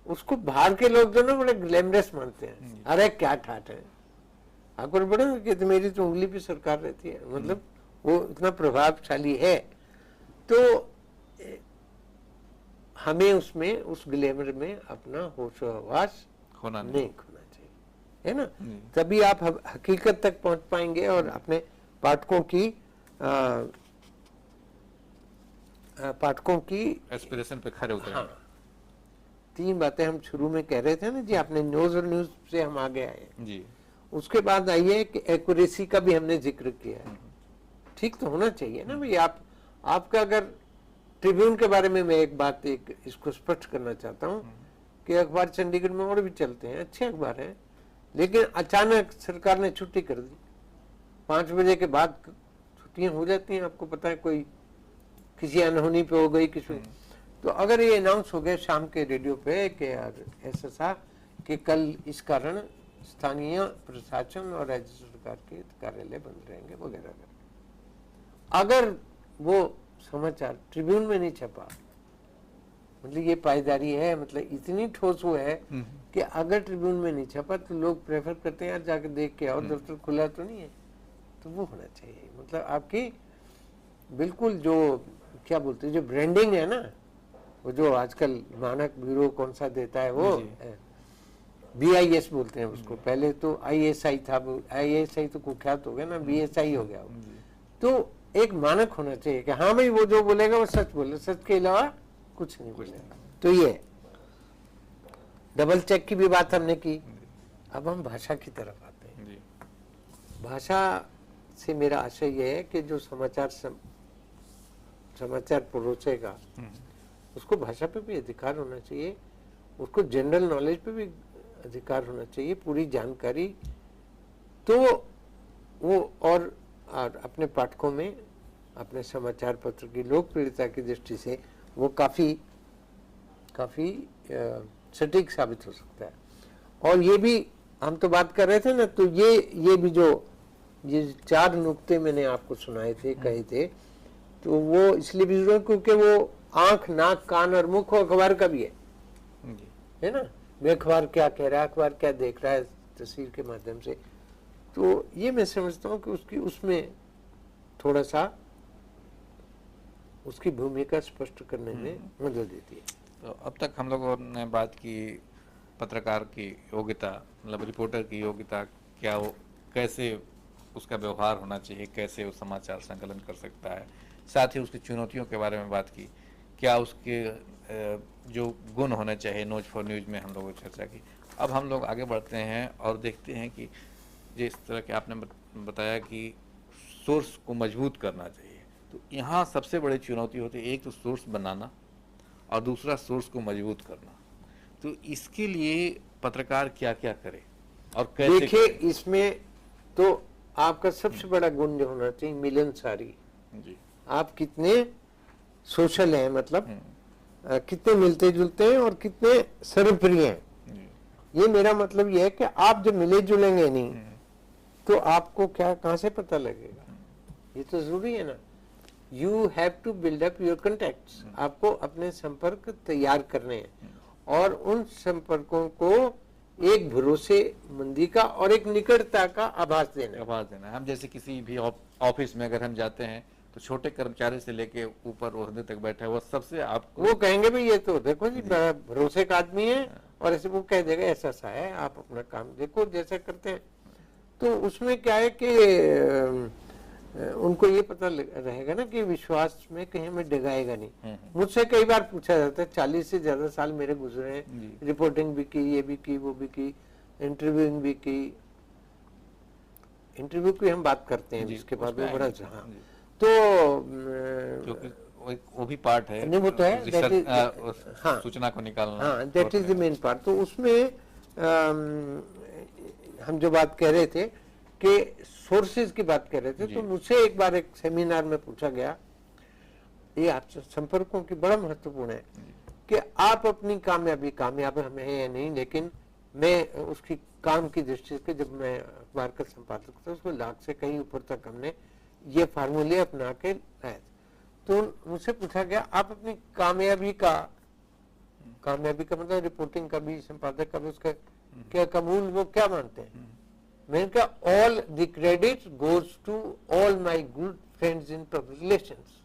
उसको बाहर के लोग जो ना बड़े ग्लैमरस मानते हैं, अरे क्या ठाट है, आपको बड़े कि तो मेरी तो उंगली पे सरकार रहती है, मतलब वो इतना प्रभावशाली है। तो हमें उसमें, उस ग्लैमर में अपना होशोहवास नहीं खोना चाहिए, है ना, तभी आप हकीकत तक पहुंच पाएंगे और अपने पाठकों की एस्पिरेशन पे खरे उतरेंगे। हाँ, 3 बातें हम शुरू में कह रहे थे ना जी, आपने न्यूज और न्यूज से हम आगे आए जी। उसके बाद आइए कि एक्यूरेसी का भी हमने जिक्र किया है। ठीक तो होना चाहिए ना भाई, आपका अगर ट्रिब्यून के बारे में मैं एक बात इसको स्पष्ट करना चाहता हूँ कि अखबार चंडीगढ़ में और भी चलते हैं, अच्छे अखबार हैं, लेकिन अचानक सरकार ने छुट्टी कर दी, 5 बजे के बाद छुट्टियां हो जाती हैं, आपको पता है, कोई किसी अनहोनी पे हो गई किसी, तो अगर ये अनाउंस हो गया शाम के रेडियो पे कि यार ऐसा था कि कल इस कारण स्थानीय प्रशासन और राज्य सरकार के कार्यालय बंद रहेंगे वगैरह वगैरह, अगर वो समाचार ट्रिब्यून में नहीं छपा, मतलब ये पायदारी है, मतलब इतनी ठोस वो है कि अगर ट्रिब्यून में नहीं छपा तो लोग प्रेफर करते हैं यार जाके देख के आओ, दफ्तर खुला तो नहीं है, तो वो होना चाहिए। मतलब आपकी बिल्कुल जो क्या बोलते हैं, जो ब्रांडिंग है ना, वो जो आजकल मानक ब्यूरो कौन सा देता है, वो BIS बोलते हैं उसको, पहले तो ISI था, ISI तो कुख्यात हो गया ना, BSI हो गया वो। तो एक मानक होना चाहिए कि हाँ भाई वो जो बोलेगा वो सच बोले, सच के अलावा कुछ नहीं बोलेगा। तो ये डबल चेक की भी बात हमने की। अब हम भाषा की तरफ आते हैं। भाषा से मेरा आशय ये है कि जो समाचार परोसेगा उसको भाषा पे भी अधिकार होना चाहिए, उसको जनरल नॉलेज पे भी अधिकार होना चाहिए, पूरी जानकारी, तो वो और अपने पाठकों में अपने समाचार पत्र की लोकप्रियता की दृष्टि से वो काफी सटीक साबित हो सकता है। और ये भी हम तो बात कर रहे थे ना, तो ये भी जो ये 4 नुक्ते मैंने आपको सुनाए थे, कहे थे, तो वो इसलिए भी जरूरी क्योंकि वो आंख, नाक, कान और मुख अखबार का भी है ना, वे अखबार क्या कह रहा है, अखबार क्या देख रहा है तस्वीर के माध्यम से, तो ये मैं समझता हूँ कि उसमें थोड़ा सा उसकी भूमिका स्पष्ट करने में मदद देती है। तो अब तक हम लोगों ने बात की पत्रकार की योग्यता, मतलब रिपोर्टर की योग्यता, क्या वो कैसे उसका व्यवहार होना चाहिए, कैसे वो समाचार संकलन कर सकता है, साथ ही उसकी चुनौतियों के बारे में बात की, क्या उसके जो गुण होने चाहिए, न्यूज फॉर न्यूज में हम लोगों ने चर्चा की। अब हम लोग आगे बढ़ते हैं और देखते हैं कि जिस तरह के आपने बताया कि सोर्स को मजबूत करना चाहिए, तो यहाँ सबसे बड़ी चुनौती होती है, एक तो सोर्स बनाना और दूसरा सोर्स को मजबूत करना। तो इसके लिए पत्रकार क्या क्या करे और कैसे? देखिए, इसमें तो आपका सबसे बड़ा गुण जो होना चाहिए मिलनसारी जी। आप कितने सोशल हैं, मतलब कितने मिलते जुलते हैं और कितने सर्वप्रिय हैं। ये मेरा मतलब ये है कि आप जब मिले जुलेंगे नहीं तो आपको क्या कहां से पता लगेगा, ये तो जरूरी है ना। You have to build up your contacts, आपको अपने संपर्क तैयार करने हैं और उन संपर्कों को एक भरोसेमंदी का और एक निकटता का आभास देना। हम जैसे किसी भी ऑफिस में अगर हम जाते हैं तो छोटे कर्मचारी से लेके ऊपर ओहदे तक बैठा है, वो सबसे आपको वो कहेंगे भी ये तो देखो जी भरोसे का आदमी है, और ऐसे वो कह देगा ऐसा सा है, आप अपना काम देखो जैसा करते हैं। तो उसमें क्या है कि उनको ये पता रहेगा ना कि विश्वास में कहीं हमें डगाएगा नहीं। मुझसे कई बार पूछा जाता है, 40 से ज्यादा साल मेरे गुजरे हैं, रिपोर्टिंग भी की, ये भी की, वो भी की, इंटरव्यूइंग भी की। इंटरव्यू की हम बात करते हैं जिसके बाद में बड़ा जहाँ, तो वो भी पार्ट है, नहीं वो तो है, हाँ, सूचना को निकालना, हाँ, that is the main part. तो उसमें हम जो बात कह रहे थे कि सोर्सेज की बात कर रहे थे, तो मुझसे एक बार एक सेमिनार में पूछा गया ये आप संपर्कों की बड़ा महत्वपूर्ण है कि आप अपनी कामयाब हमें है या नहीं, लेकिन मैं उसकी काम की दृष्टि से जब मैं अखबार का संपादक था, उसमें लाख से कहीं ऊपर तक हमने ये फार्मूले अपना के लाए। तो मुझसे पूछा गया आप अपनी कामयाबी का मतलब रिपोर्टिंग का भी, संपादक का भी, उसका क्या कबूल वो क्या मानते हैं? मैंने कहा all the credit goes to all my good friends in public relations.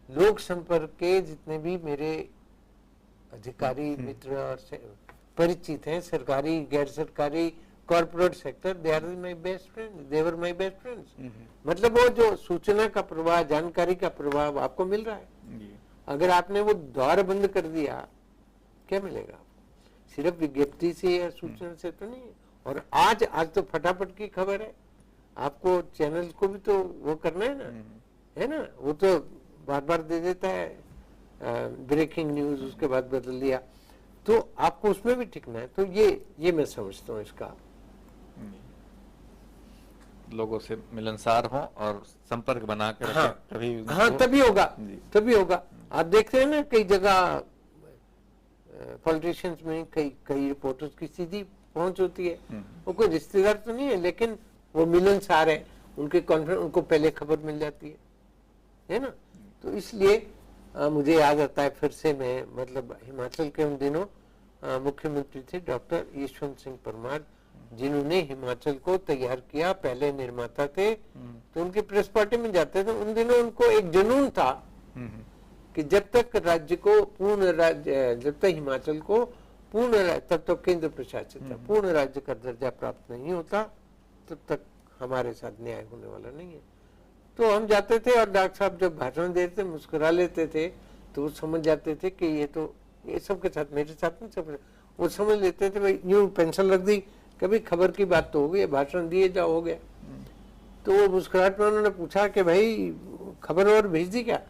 लोक संपर्क के जितने भी मेरे अधिकारी मित्र और परिचित हैं, सरकारी गैर सरकारी corporate sector, they are my best friends, they were my best friends. मतलब वो जो सूचना का प्रवाह, जानकारी का प्रवाह आपको मिल रहा है, अगर आपने वो द्वार बंद कर दिया क्या मिलेगा आपको? सिर्फ विज्ञप्ति से या सूचना से तो नहीं है। और आज तो फटाफट की खबर है, आपको चैनल को भी तो वो करना है ना, वो तो बार बार दे देता है ब्रेकिंग न्यूज, उसके बाद बदल दिया, तो आपको उसमें भी टिकना है। तो ये मैं समझता हूँ इसका, लोगों से मिलनसार हो और संपर्क बना कर तभी होगा। आप देखते हैं ना कई जगह पॉलिटिशियंस में कई रिपोर्टर्स की सीधी पहुंच होती है, वो कोई रिश्तेदार तो नहीं है, लेकिन वो मिलनसार है, उनके कॉन्फिडेंस, उनको पहले खबर मिल जाती है ना। तो इसलिए मुझे याद आता है फिर से, मैं मतलब हिमाचल के उन दिनों मुख्यमंत्री थे डॉक्टर यशवंत सिंह परमार, जिन्होंने हिमाचल को तैयार किया, पहले निर्माता थे, तो उनकी प्रेस पार्टी में जाते थे। उन दिनों उनको एक जुनून था कि जब तक जब तक हिमाचल को तब तक केंद्र प्रशासित था, पूर्ण राज्य का दर्जा प्राप्त नहीं होता, तब तक हमारे साथ न्याय होने वाला नहीं है। तो हम जाते थे और डॉक्टर साहब जब भाषण देते मुस्कुरा लेते थे, तो वो समझ जाते थे कि ये सबके साथ, मेरे साथ नहीं, सब वो समझ लेते थे भाई यूं पेंसिल रख दी, कभी खबर की बात तो हो गई, भाषण दिए जाओ, हो गया। तो वो मुस्कुराहट में उन्होंने पूछा कि भाई खबर और भेज दी क्या?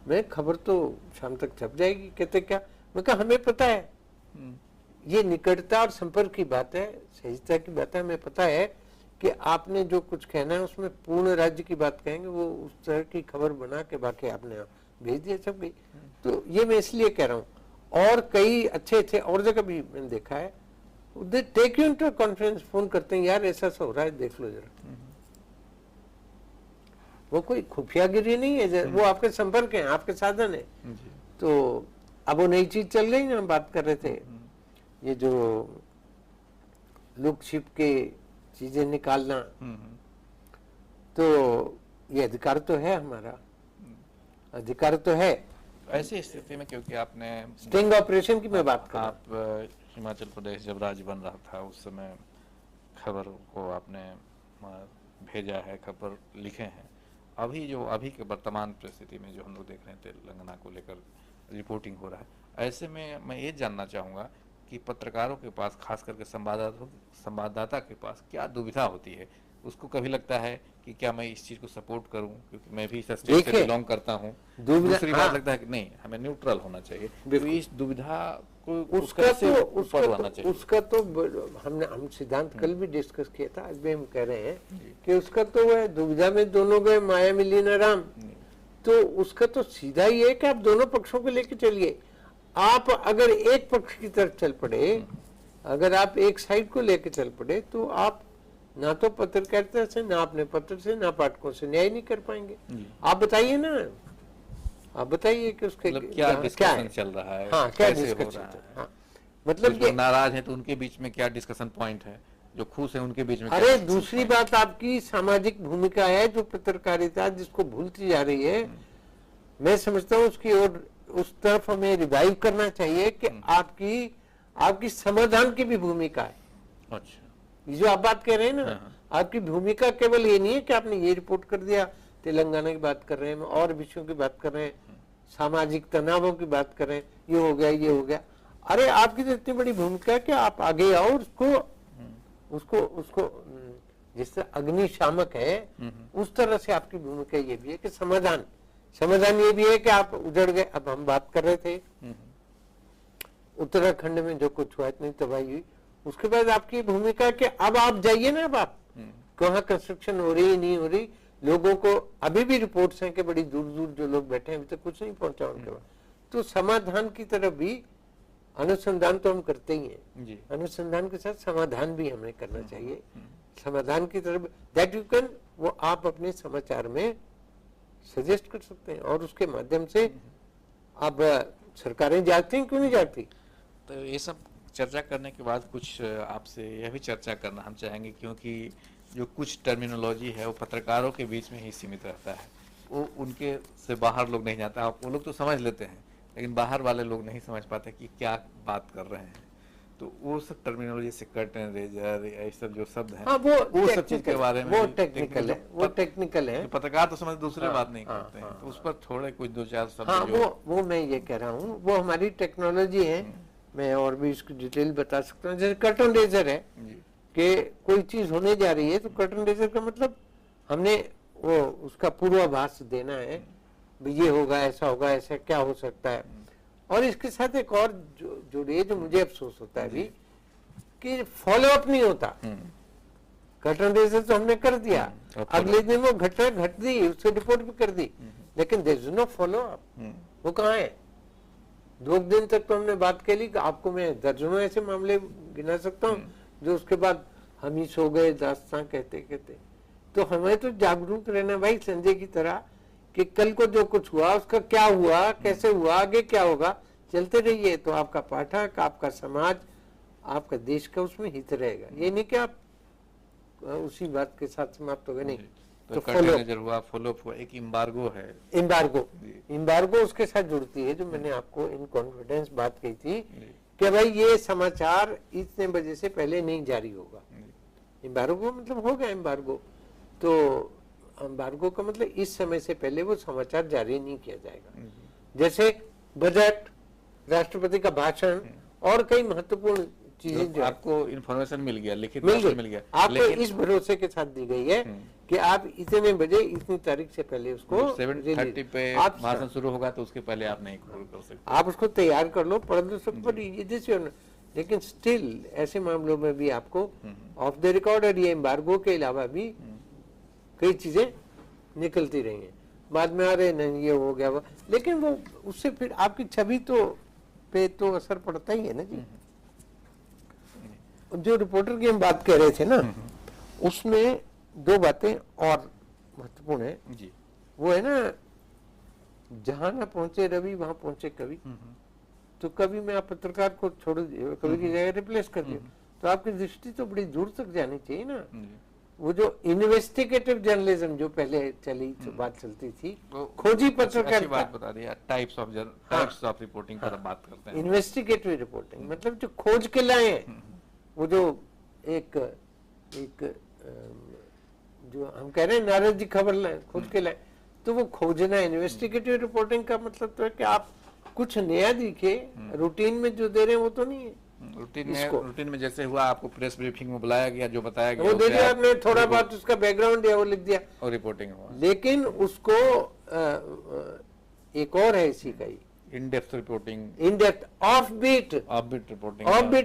मैं खबर तो शाम तक छप जाएगी। कहते क्या? मैं कहा हमें पता है, ये निकटता और संपर्क की बात है, सहजता की बात है, हमें पता है कि आपने जो कुछ कहना है उसमें पूर्ण राज्य की बात कहेंगे, वो उस तरह की खबर बना के बाकी आपने भेज दिया, सब गई। तो ये मैं इसलिए कह रहा हूँ, और कई अच्छे और जगह भी मैंने देखा है, take you into conference, phone करते हैं, यार ऐसा हो रहा है, देख लो जरा। वो कोई खुफियागिरी नहीं है, वो आपके संपर्क है, आपके साधन है। तो अब वो नई चीज चल गई ना, हम बात कर रहे थे, ये जो लुक छिप के चीजें निकालना, तो ये अधिकार तो है, हमारा अधिकार तो है। ऐसी स्थिति में, क्योंकि आपने स्टिंग ऑपरेशन की मैं बात कर रहा हूं, आप हिमाचल प्रदेश जब राज्य बन रहा था उस समय खबर को आपने भेजा है, खबर लिखे हैं। अभी के वर्तमान परिस्थिति में जो हम लोग देख रहे हैं, तेलंगाना को लेकर रिपोर्टिंग हो रहा है, ऐसे में मैं ये जानना चाहूँगा कि पत्रकारों के पास, खास करके संवाददाता के पास क्या दुविधा होती है? उसको कभी लगता है कि क्या मैं इस चीज को सपोर्ट करूं, क्योंकि मैं भी इस स्टेट से बिलोंग करता हूं। दूसरी बात लगता है कि नहीं, हमें न्यूट्रल होना चाहिए। तो इस दुविधा को उसका तो हम सिद्धांत कल भी डिस्कस किया था, आज भी हम कह रहे हैं कि उसका तो वह दुविधा में दोनों गए माया मिली न राम। तो उसका तो सीधा ही है कि आप दोनों पक्षों को लेकर चलिए। आप अगर एक पक्ष की तरफ चल पड़े, अगर आप एक साइड को लेकर चल पड़े, तो आप ना तो पत्रकारिता से, ना अपने पत्र से, ना पाठकों से न्याय नहीं कर पाएंगे। आप बताइए ना, आप बताइए कि उसके क्या डिस्कशन चल रहा है, हाँ, क्या डिस्कशन चल रहा है, मतलब जो नाराज है तो उनके बीच में क्या डिस्कशन पॉइंट है, जो खुश है उनके बीच में। अरे दूसरी बात आपकी सामाजिक भूमिका है, जो पत्रकारिता जिसको भूलती जा रही है। मैं समझता हूँ उसकी ओर, उस तरफ हमें रिवाइव करना चाहिए कि आपकी समाधान की भी भूमिका है। अच्छा, ये जो आप बात कह रहे हैं ना, आपकी भूमिका केवल ये नहीं है कि आपने ये रिपोर्ट कर दिया, तेलंगाना की बात कर रहे हैं, और विषयों की बात कर रहे हैं, सामाजिक तनावों की बात कर रहे हैं, ये हो गया, ये हो गया। अरे आपकी तो इतनी बड़ी भूमिका है कि आप आगे आओ, उसको जिस तरह अग्निशामक है, उस तरह से आपकी भूमिका ये भी है कि समाधान ये भी है कि आप उजड़ गए। अब हम बात कर रहे थे उत्तराखंड में जो कुछ हुआ, इतनी तबाही हुई, उसके बाद आपकी भूमिका कि अब आप जाइए ना, अब आप कहाँ कंस्ट्रक्शन हो रही नहीं हो रही, लोगों को अभी भी रिपोर्ट्स हैं कि बड़ी दूर दूर जो लोग बैठे हैं अभी तक कुछ नहीं पहुंचा उनके पास। तो समाधान की तरफ भी अनुसंधान तो हम करते ही हैं जी। अनुसंधान के साथ समाधान भी हमें करना चाहिए। समाधान की तरफ दैट यू कैन, वो आप अपने समाचार में सजेस्ट कर सकते हैं और उसके माध्यम से अब सरकारें जागती हैं, क्यों नहीं जागती। तो ये सब चर्चा करने के बाद कुछ आपसे यह भी चर्चा करना हम चाहेंगे, क्योंकि जो कुछ टर्मिनोलॉजी है वो पत्रकारों के बीच में ही सीमित रहता है, वो उनके से बाहर लोग नहीं जाता। वो लोग तो समझ लेते हैं लेकिन बाहर वाले लोग नहीं समझ पाते कि क्या बात कर रहे हैं। तो वो सब टर्मिनोलॉजी से कर्टन रेजर ये सब जो शब्द हैं, हाँ, वो सब चीज के बारे में वो भी टेक्निकल है, वो टेक्निकल है। पत्रकार तो समझ दूसरे हाँ, बात नहीं हाँ, करते हैं, हाँ, तो उस पर थोड़े कुछ दो चार शब्द हाँ, जो वो मैं ये कह रहा हूँ, वो हमारी टेक्नोलॉजी है। मैं और भी इसकी डिटेल बता सकता हूँ। जैसे कर्टन रेजर है जी। कि कोई चीज होने जा रही है तो कर्टन रेजर का मतलब हमने वो उसका पूर्वाभास देना है, भी ये होगा, ऐसा होगा, ऐसा क्या हो सकता है। और इसके साथ एक और जुड़ी है जो मुझे अफसोस होता है अभी, कि फॉलो अप नहीं होता। कर्टन रेजर तो हमने कर दिया, अगले दिन वो घटना घट दी, उससे रिपोर्ट भी कर दी, लेकिन there is no follow up. वो कहाँ है? 2 दिन तक तो हमने बात के ली, आपको मैं दर्जनों ऐसे मामले गिना सकता हूँ जो उसके बाद हम ही सो गए दास्तां कहते कहते। तो हमें तो जागरूक रहना भाई, संजय की तरह, कि कल को जो कुछ हुआ उसका क्या हुआ, कैसे हुआ, आगे क्या होगा, चलते रहिए तो आपका पाठक, आपका समाज, आपका देश का उसमें हित रहेगा। ये नहीं कि आप उसी बात के साथ समाप्त हो गए, नहीं। तो कर्टन हुआ, फॉलो अप हुआ, एक एम्बार्गो है, एम्बार्गो उसके साथ जुड़ती है, जो मैंने आपको इन कॉन्फिडेंस बात कही थी कि भाई ये समाचार इतने बजे से पहले नहीं जारी होगा। एम्बार्गो मतलब हो गया एम्बार्गो, तो एम्बार्गो का मतलब इस समय से पहले वो समाचार जारी नहीं किया जाएगा। जैसे बजट, राष्ट्रपति का भाषण और कई महत्वपूर्ण चीजें जो आपको इन्फॉर्मेशन मिल गया, लिखित मिल गया, आपको इस भरोसे के साथ दी गई है कि आप इतने बजे इतनी तारीख से पहले उसको 7:30 पे भाषण शुरू होगा तो उसके पहले आप नहीं कर सकते। आप उसको तैयार कर लो, पढ़ लो, सब पर। लेकिन स्टिल ऐसे मामलों में भी आपको ऑफ द रिकॉर्ड और ये एम्बार्गो के अलावा भी कई चीजें निकलती रही हैं। बाद में आ रहे नहीं ये हो गया वो, लेकिन वो उससे फिर आपकी छवि तो पे तो असर पड़ता ही है ना जी। जो रिपोर्टर की हम बात कर रहे थे ना, उसमें 2 बातें और महत्वपूर्ण है जी। वो है ना, जहां ना पहुंचे रवि वहां पहुंचे कवि। तो कभी में आप पत्रकार को छोड़ दिए, कवि की जगह रिप्लेस कर दिए, तो आपकी दृष्टि तो बड़ी दूर तक जानी चाहिए ना। वो जो इन्वेस्टिगेटिव जर्नलिज्म जो पहले चली तो बात चलती थी, खोजी पत्रकारिता, बात बता दिया, टाइप्स ऑफ रिपोर्टिंग पर बात करते हैं। इन्वेस्टिगेटिव रिपोर्टिंग मतलब जो खोज के लाए हैं, वो जो एक जो हम कह रहे हैं नारद जी खबर लाए, खोज के लाए, तो वो खोजना। इन्वेस्टिगेटिव रिपोर्टिंग का मतलब तो है कि आप कुछ नया दिखे, रूटीन में जो दे रहे हैं वो तो नहीं है। रूटीन में जैसे हुआ, आपको प्रेस ब्रीफिंग में बुलाया गया, जो बताया गया वो दे दिया आपने, थोड़ा बहुत उसका बैकग्राउंड दिया, वो लिख दिया और रिपोर्टिंग हुआ। लेकिन उसको एक और है इसी का ही, in depth reporting, in depth, off beat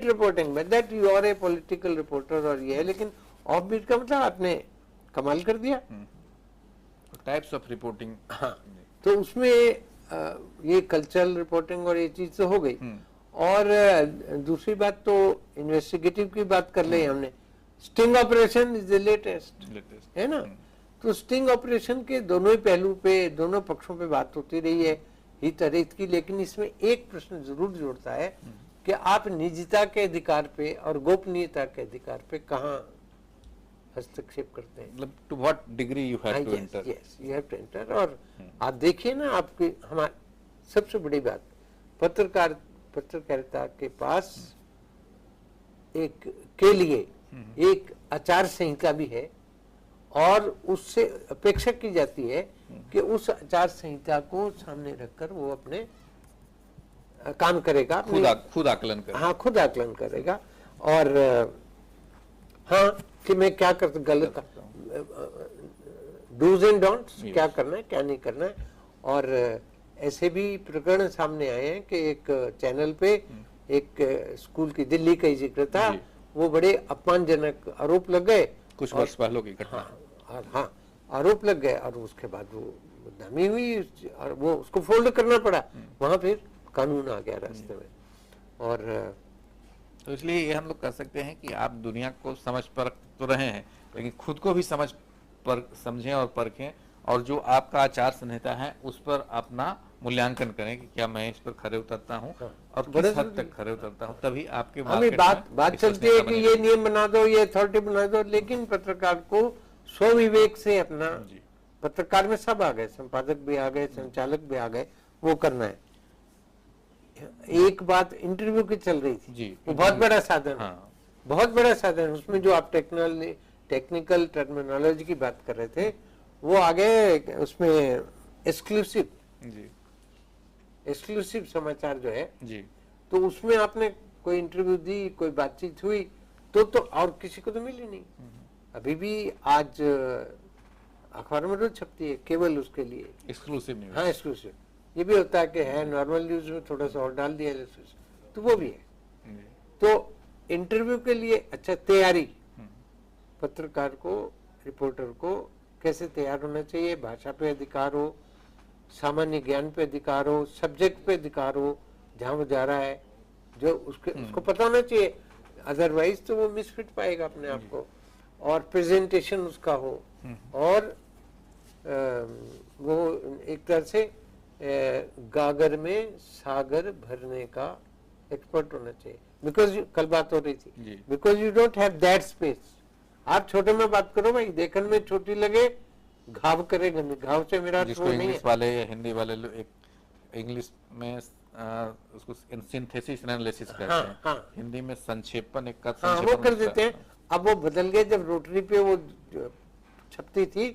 reporting, but that you are a political reporter और ये है, लेकिन ऑफ बीट का मतलब आपने कमाल कर दिया। टाइप्स ऑफ रिपोर्टिंग, हाँ, तो उसमें ये कल्चरल रिपोर्टिंग और ये चीज तो हो गई। और दूसरी बात तो इन्वेस्टिगेटिव की बात कर ली हमने। Sting operation is the latest, है ना। तो स्टिंग ऑपरेशन के दोनों ही पहलू पे, दोनों पक्षों पे बात होती रही है हित अहित की, लेकिन इसमें एक प्रश्न जरूर जोड़ता है कि आप निजता के अधिकार पे और गोपनीयता के अधिकार पे कहाँ हस्तक्षेप करते हैं, मतलब to what degree you have to enter. Yes, you have to enter. और आप देखिए ना, आपकी हमारी सबसे बड़ी बात, पत्रकारिता के पास के लिए एक आचार संहिता भी है, और उससे अपेक्षा की जाती है कि उस आचार संहिता को सामने रखकर वो अपने काम करेगा, खुद आकलन करेगा। हाँ, खुद आकलन करेगा। और हाँ, कि मैं क्या कर गलत, डूज एंड डोंट्स, क्या करना है क्या नहीं करना है। और ऐसे भी प्रकरण सामने आए हैं कि एक चैनल पे एक स्कूल की, दिल्ली का ही जिक्र था, वो बड़े अपमानजनक आरोप लग गए कुछ वर्ष पहले की घटना। हाँ, आरोप लग गए और उसके बाद वो बदनामी हुई और वो उसको फोल्ड करना पड़ा। वहां फिर कानून आ गया रास्ते में। और तो इसलिए ये हम लोग कह सकते हैं कि आप दुनिया को समझ परख तो रहे हैं, लेकिन खुद को भी समझें और परखें, और जो आपका आचार संहिता है उस पर अपना मूल्यांकन करें कि क्या मैं इस पर खरे उतरता हूँ और किस हद तक खरे उतरता हूँ, तभी आपके हमें मार्केट बात में चलती है कि विश्वसनीयता ये नियम बना दो, ये अथॉरिटी बना दो, लेकिन पत्रकार को स्वविवेक से अपना, जी। पत्रकार में सब आ गए, संपादक भी आ गए, संचालक भी आ गए, वो करना है। एक बात इंटरव्यू की चल रही थी जी, वो बहुत बड़ा साधन है। हाँ। बहुत बड़ा साधन, उसमें जो आप टेक्निकल टर्मिनोलॉजी की बात कर रहे थे वो आगे उसमें एक्सक्लूसिव जी एक्सक्लूसिव समाचार जो है, जी तो उसमें आपने कोई इंटरव्यू दी, कोई बातचीत हुई तो और किसी को तो मिली नहीं। अभी भी आज अखबार में रोज छपती है केवल उसके लिए एक्सक्लूसिव न्यूज़। हाँ एक्सक्लूसिव। ये भी होता है कि है नॉर्मल न्यूज में थोड़ा सा और डाल दिया तो वो भी है। जी। तो इंटरव्यू के लिए अच्छा तैयारी, पत्रकार को, रिपोर्टर को कैसे तैयार होना चाहिए, भाषा पे अधिकार हो, सामान्य ज्ञान पे अधिकार हो, सब्जेक्ट पे अधिकार हो, जहां वो जा रहा है जो उसको पता होना चाहिए, अदरवाइज तो वो मिसफिट पाएगा अपने आप को। और प्रेजेंटेशन उसका हो, और वो एक तरह से गागर में सागर भरने का एक्सपर्ट होना चाहिए। बिकॉज कल बात हो रही थी, because you don't have that space. आप छोटे में बात करो भाई, देखने में छोटी लगे, घाव करेगा नहीं, घाव से मेरा जिसको इंग्लिश वाले या हिंदी वाले लोग एक इंग्लिश में उसको सिंथेसिस एनालिसिस कहते हैं, हाँ। हिंदी में संक्षेपण, एक वो कर देते हैं। अब वो बदल गए, जब रोटरी पे वो छपती थी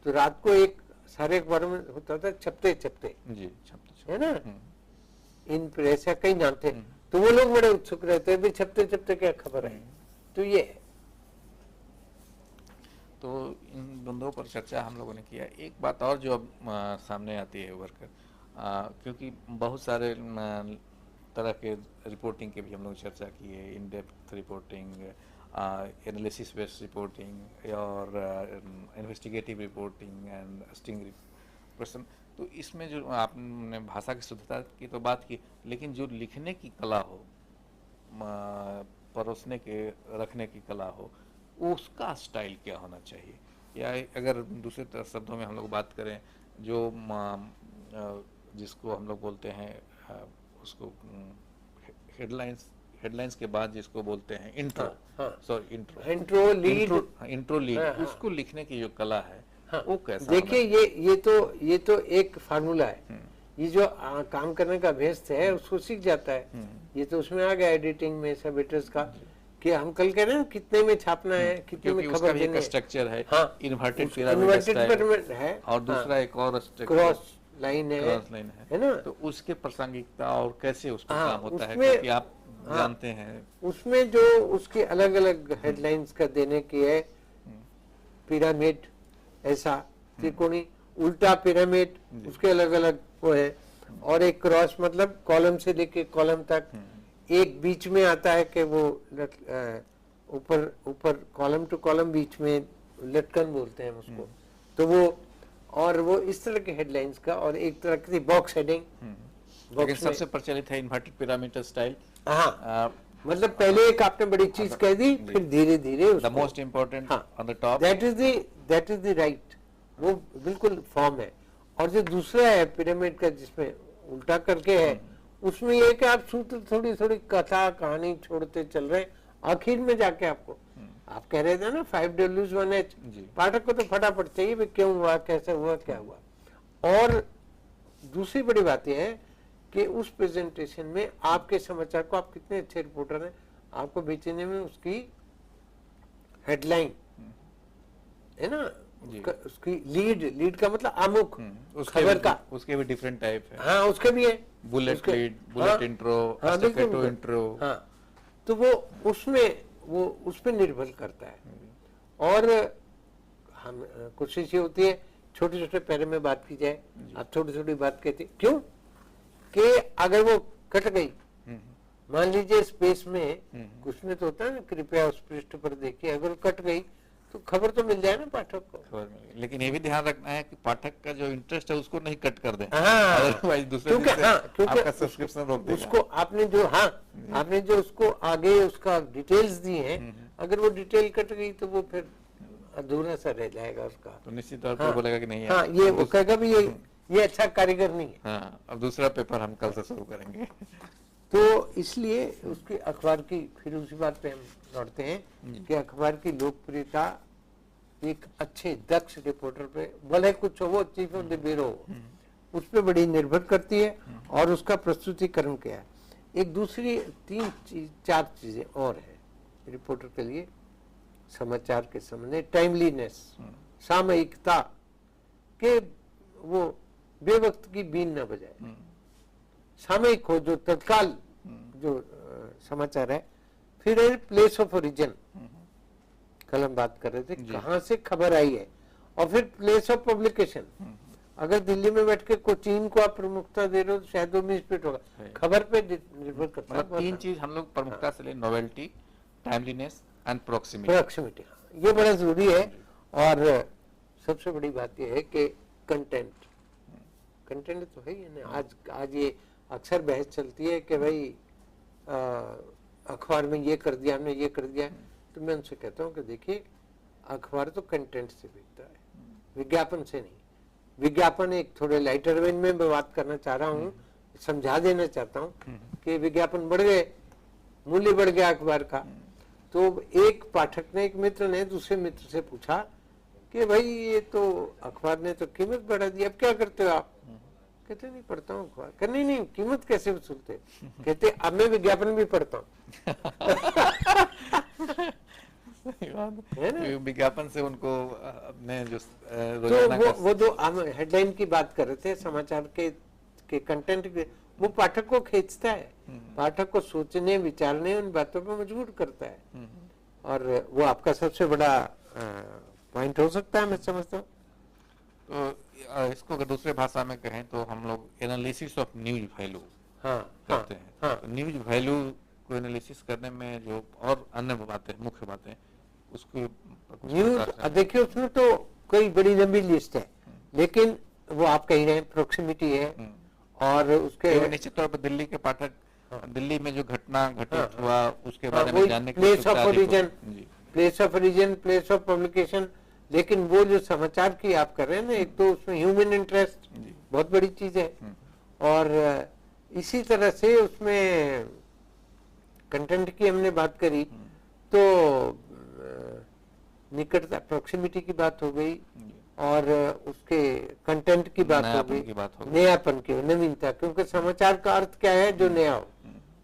तो रात को एक सारे अखबार में होता था छपते छपते जी, है ना, इन प्रेस या कई नाम थे, तो वो लोग बड़े उत्सुक रहते हैं छपते छपते क्या खबर है। तो ये है। तो इन द्वंद्वों पर चर्चा हम लोगों ने किया। एक बात और जो अब सामने आती है उभर कर, क्योंकि बहुत सारे तरह के रिपोर्टिंग के भी हम लोग चर्चा की है, in depth reporting, analysis based reporting और investigative reporting and sting question. तो इसमें जो आपने भाषा की शुद्धता की तो बात की, लेकिन जो लिखने की कला हो, परोसने के रखने की कला हो, उसका स्टाइल क्या होना चाहिए? या अगर दूसरे शब्दों में हम लोग बात करें, जो जिसको हम लोग बोलते हैं उसको हेडलाइंस के बाद जिसको बोलते हैं इंट्रो, इंट्रो लीड, उसको लिखने की जो कला है वो कैसा? देखिए ये तो एक फार्मूला है। ये जो काम करने का अभ्यास है उसको सीख जाता है। ये तो उसमें आ गया एडिटिंग में सब एडिटर्स का, कि हम कल कह रहे हैं कितने में छापना है, कितने में खबर देनी है। स्ट्रक्चर है, इन्वर्टेड पिरामिड है, और दूसरा एक और क्रॉस लाइन है ना। तो उसके प्रासंगिकता और कैसे उसका काम होता है, क्योंकि आप जानते हैं उसमें जो उसके अलग अलग हेडलाइंस का देने की है, पिरामिड ऐसा त्रिकोणी, उल्टा पिरामिड, उसके अलग अलग वो है, और एक क्रॉस मतलब कॉलम से लेके कॉलम तक, एक बीच में आता है कि वो ऊपर कॉलम टू कॉलम बीच में लटकन बोलते हैं उसको, तो वो, और वो इस तरह के हेडलाइंस का, और एक तरह की बॉक्स हेडिंग। लेकिन सबसे प्रचलित है इन्वर्टेड पिरामिड स्टाइल। हाँ, मतलब पहले एक आपने बड़ी चीज कह दी, फिर धीरे धीरे the most important on the top, that is the right, वो बिल्कुल फॉर्म है। और जो दूसरा है पिरामिड का जिसमें उल्टा करके है, उसमें ये कि आप सूत्र थोड़ी थोड़ी कथा कहानी छोड़ते चल रहे, आखिर में जाके आपको, आप कह रहे थे ना 5 Ws 1 H, पाठक को तो फटाफट चाहिए भी क्यों हुआ, कैसे हुआ, क्या हुआ। और दूसरी बड़ी बात यह है कि उस प्रेजेंटेशन में आपके समाचार को, आप कितने अच्छे रिपोर्टर हैं, आपको बेचने में उसकी हेडलाइन है ना, उसकी लीड का मतलब आमुख, खबर का, उसके भी डिफरेंट टाइप है। हाँ, उसके भी है, bullet lead, bullet intro, staccato intro. हाँ, तो वो उसमें वो उस पर निर्भर करता है। और हम कोशिश ये होती है छोटे छोटे पैरे में बात की जाए। आप छोटी छोटी बात कहते क्यों कि अगर वो कट गई, मान लीजिए स्पेस में कुछ नहीं तो होता है ना, कृपया उस पृष्ठ पर देखिए, अगर कट गई तो खबर तो मिल जाए ना पाठक को। खबर मिल गई। लेकिन ये भी ध्यान रखना है कि पाठक का जो इंटरेस्ट है उसको नहीं कट कर दें, हाँ, अदरवाइज दूसरे क्योंकि दिन से क्योंकि आपका सब्सक्रिप्शन रोक देगा। उसको आपने जो आपने जो उसको आगे उसका डिटेल्स दी हैं, अगर वो डिटेल कट गई तो वो फिर अधूरा सा रह जाएगा उसका। तो निश्चित तौर पर बोलेगा कि नहीं हाँ, यार, ये अब वो कहेगा भी ये अच्छा कारीगर नहीं है। हाँ, अब दूसरा पेपर हम कल से शुरू करेंगे। तो इसलिए उसके अखबार की, फिर उसी बात पे हम लौटते हैं कि अखबार की लोकप्रियता एक अच्छे दक्ष रिपोर्टर पे, भले कुछ हो, वो चीफ ऑफ द ब्यूरो हो, उस पर बड़ी निर्भर करती है, और उसका प्रस्तुतिकरण क्या है। एक दूसरी चार चीजें और है रिपोर्टर के लिए समाचार के सामने: टाइमलीनेस, सामयिकता, के वो बेवक्त की बीन न बजाए, सामयिक हो, जो तत्काल जो समाचार है। फिर है प्लेस ऑफ ओरिजिन, कल हम बात कर रहे थे कहाँ से खबर आई है। और फिर प्लेस ऑफ पब्लिकेशन, अगर दिल्ली में बैठ के कोचीन को आप प्रमुखता दे रहे हो तो शायद वो मिसप्रिंट होगा, खबर पे निर्भर करता है। मतलब तीन चीज हम लोग प्रमुखता से ले: नोवेल्टी, टाइमलीनेस एंड प्रोक्सिमिटी। ये बड़ा जरूरी है। और सबसे बड़ी बात यह है कि कंटेंट तो है ही ना। आज ये अक्सर बहस चलती है कि भाई अखबार में ये कर दिया, हमने ये कर दिया। तो मैं उनसे कहता हूँ कि देखिए, अखबार तो कंटेंट से बिकता है, विज्ञापन से नहीं। विज्ञापन एक थोड़े लाइटर वेन में मैं बात करना चाह रहा हूँ, समझा देना चाहता हूँ कि विज्ञापन बढ़ गए, मूल्य बढ़ गया अखबार का। तो एक पाठक ने, एक मित्र ने दूसरे मित्र से पूछा कि भाई ये तो अखबार ने तो कीमत बढ़ा दी, अब क्या करते हो आप? कहते नहीं, पढ़ता हूँ अखबार। कहते नहीं, कीमत कैसे वसूलते? कहते अब मैं विज्ञापन भी पढ़ता हूँ। विज्ञापन से उनको अपने जो तो वो जो हम हेडलाइन की बात कर रहे थे, समाचार के कंटेंट के, वो पाठक को खींचता है, पाठक को सोचने, विचारने, उन बातों पर मजबूर करता है। और वो आपका सबसे बड़ा पॉइंट हो सकता है, मैं समझता हूँ। तो इसको अगर दूसरे भाषा में कहें तो हम लोग एनालिसिस ऑफ न्यूज वैल्यू करते हैं। तो न्यूज वैल्यू को एनालिसिस करने में जो और अन्य बातें, मुख्य बातें, उसको न्यूज देखिए, उसमें तो कोई बड़ी लंबी लिस्ट है, लेकिन वो आप कह रहे हैं प्रोक्सिमिटी है, और उसके निश्चित तौर पर दिल्ली के पाठक, दिल्ली में जो घटना घटित हुआ उसके बारे में जानने के लिए place of origin, place of publication. लेकिन वो जो समाचार की आप कर रहे हैं ना, एक तो उसमें ह्यूमन इंटरेस्ट बहुत बड़ी चीज है, और इसी तरह से उसमें कंटेंट की हमने बात करी, तो निकटता, प्रोक्सिमिटी की बात हो गई, और उसके कंटेंट की बात हो गई, नयापन की, नवीनता। क्योंकि समाचार का अर्थ क्या है? जो नया हो।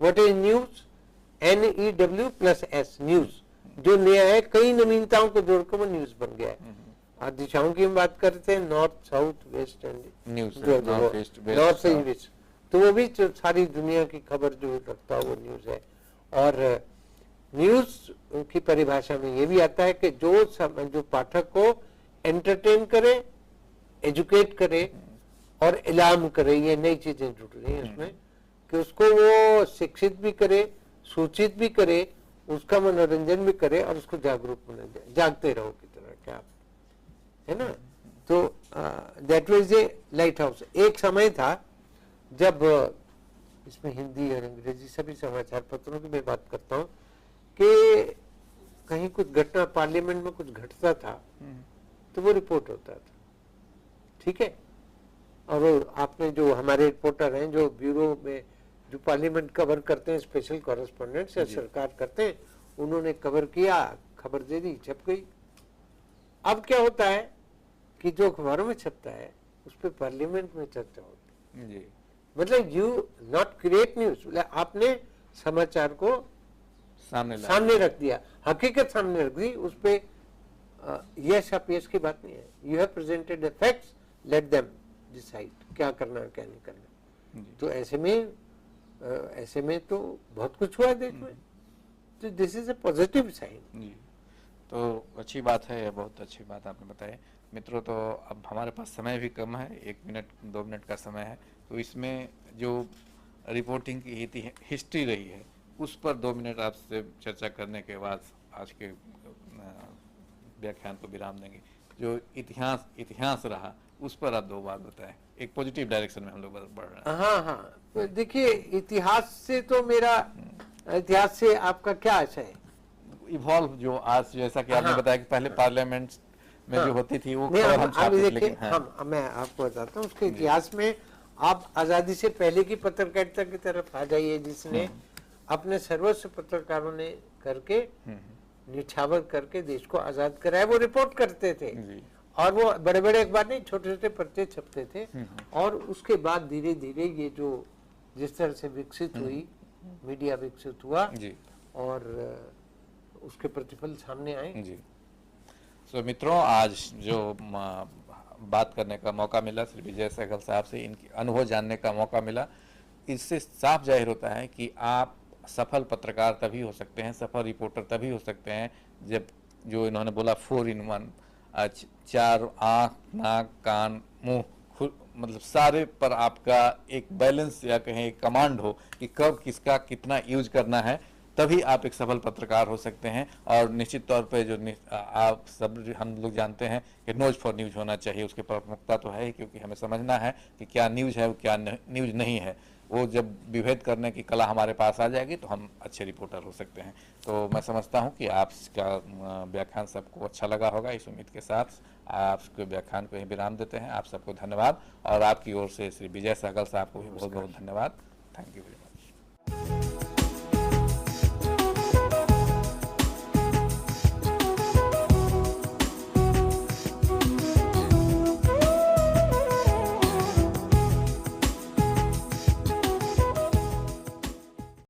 What is news? NEW+S, news, जो नया है, कई नवीनताओं को जोड़कर वो न्यूज बन गया है। और दिशाओं की हम बात करते हैं, north, south, west and north से ईस्ट, तो वो भी सारी दुनिया की खबर जो रखता है वो न्यूज है। और न्यूज की परिभाषा में ये भी आता है कि जो पाठक को एंटरटेन करे, एजुकेट करे और इलाम करे, ये नई चीजें जुड़ रही हैं उसमें, कि उसको वो शिक्षित भी करे, सूचित भी करे, उसका मनोरंजन भी करे, और उसको जागरूक बना दे, जागते रहो की तरह, क्या है ना। तो that was a light house. एक समय था जब, इसमें हिंदी और अंग्रेजी सभी समाचार पत्रों की मैं बात करता हूँ, कि कहीं कुछ घटना, पार्लियामेंट में कुछ घटता था तो वो रिपोर्ट होता था, ठीक है। और आपने जो हमारे रिपोर्टर हैं, जो ब्यूरो में जो पार्लियामेंट कवर करते हैं, स्पेशल कॉरेस्पॉन्डेंट्स या सरकार करते हैं, उन्होंने कवर किया, खबर दे दी, छप गई। अब क्या होता है कि जो अखबारों में छपता है उस पर पार्लियामेंट में चर्चा होती है। मतलब यू नॉट क्रिएट न्यूज, आपने समाचार को सामने रख दिया, हकीकत सामने रख दी, उस पर यस अपयस की बात नहीं है। You have presented the facts, let them decide क्या करना है क्या नहीं करना। तो ऐसे में तो बहुत कुछ हुआ है देश में, तो this is a positive sign. तो अच्छी बात है, बहुत अच्छी बात आपने बताई मित्रों। तो अब हमारे पास समय भी कम है, 1 मिनट 2 मिनट का समय है, तो इसमें जो रिपोर्टिंग की हिस्ट्री रही है उस पर 2 मिनट आपसे चर्चा करने के बाद आज के व्याख्यान को विराम देंगे। जो इतिहास रहा उस पर आप दो बात बताएं। एक पॉजिटिव डायरेक्शन में हम लोग बढ़ रहे हैं। हाँ हाँ, तो देखिए इतिहास से तो मेरा, इतिहास से आपका क्या आशय है? इवॉल्व जो आज, जैसा कि आपने हाँ। बताया कि पहले पार्लियामेंट में जो होती थी वो नहीं, खबर हम अभी छापते थे, देखिए, लेकिन हाँ, मैं आपको बताता हूँ उसके इतिहास में। आप आजादी से पहले की पत्रकारिता की तरफ आ जाइए, जिसने अपने सर्वस्व पत्रकारों ने करके निछावर करके देश को आजाद कराया। वो रिपोर्ट करते थे जी। और वो बड़े बड़े अखबार नहीं, छोटे छोटे पर्चे छपते थे। और उसके बाद धीरे धीरे ये जो जिस तरह से विकसित हुई, मीडिया विकसित हुआ जी और उसके प्रतिफल सामने आए। जी। सो मित्रों, आज जो बात करने का मौका मिला श्री विजय सहगल साहब से, इनकी अनुभव जानने का मौका मिला, इससे साफ जाहिर होता है कि आप सफल पत्रकार तभी हो सकते हैं, सफल रिपोर्टर तभी हो सकते हैं जब, जो इन्होंने बोला 4 in 1, 4 आँख, नाक, कान, मुंह, मतलब सारे पर आपका एक बैलेंस या कहें एक कमांड हो कि कब किसका कितना यूज करना है, तभी आप एक सफल पत्रकार हो सकते हैं। और निश्चित तौर पे जो आप सब हम लोग जानते हैं कि नोज फॉर न्यूज होना चाहिए, उसकी प्रमुखता तो है ही, क्योंकि हमें समझना है कि क्या न्यूज है क्या न्यूज नहीं है। वो जब विभेद करने की कला हमारे पास आ जाएगी तो हम अच्छे रिपोर्टर हो सकते हैं। तो मैं समझता हूं कि आपका व्याख्यान सबको अच्छा लगा होगा। इस उम्मीद के साथ आपके व्याख्यान को ही विराम देते हैं। आप सबको धन्यवाद, और आपकी ओर से श्री विजय सहगल साहब को भी बहुत बहुत धन्यवाद। Thank you.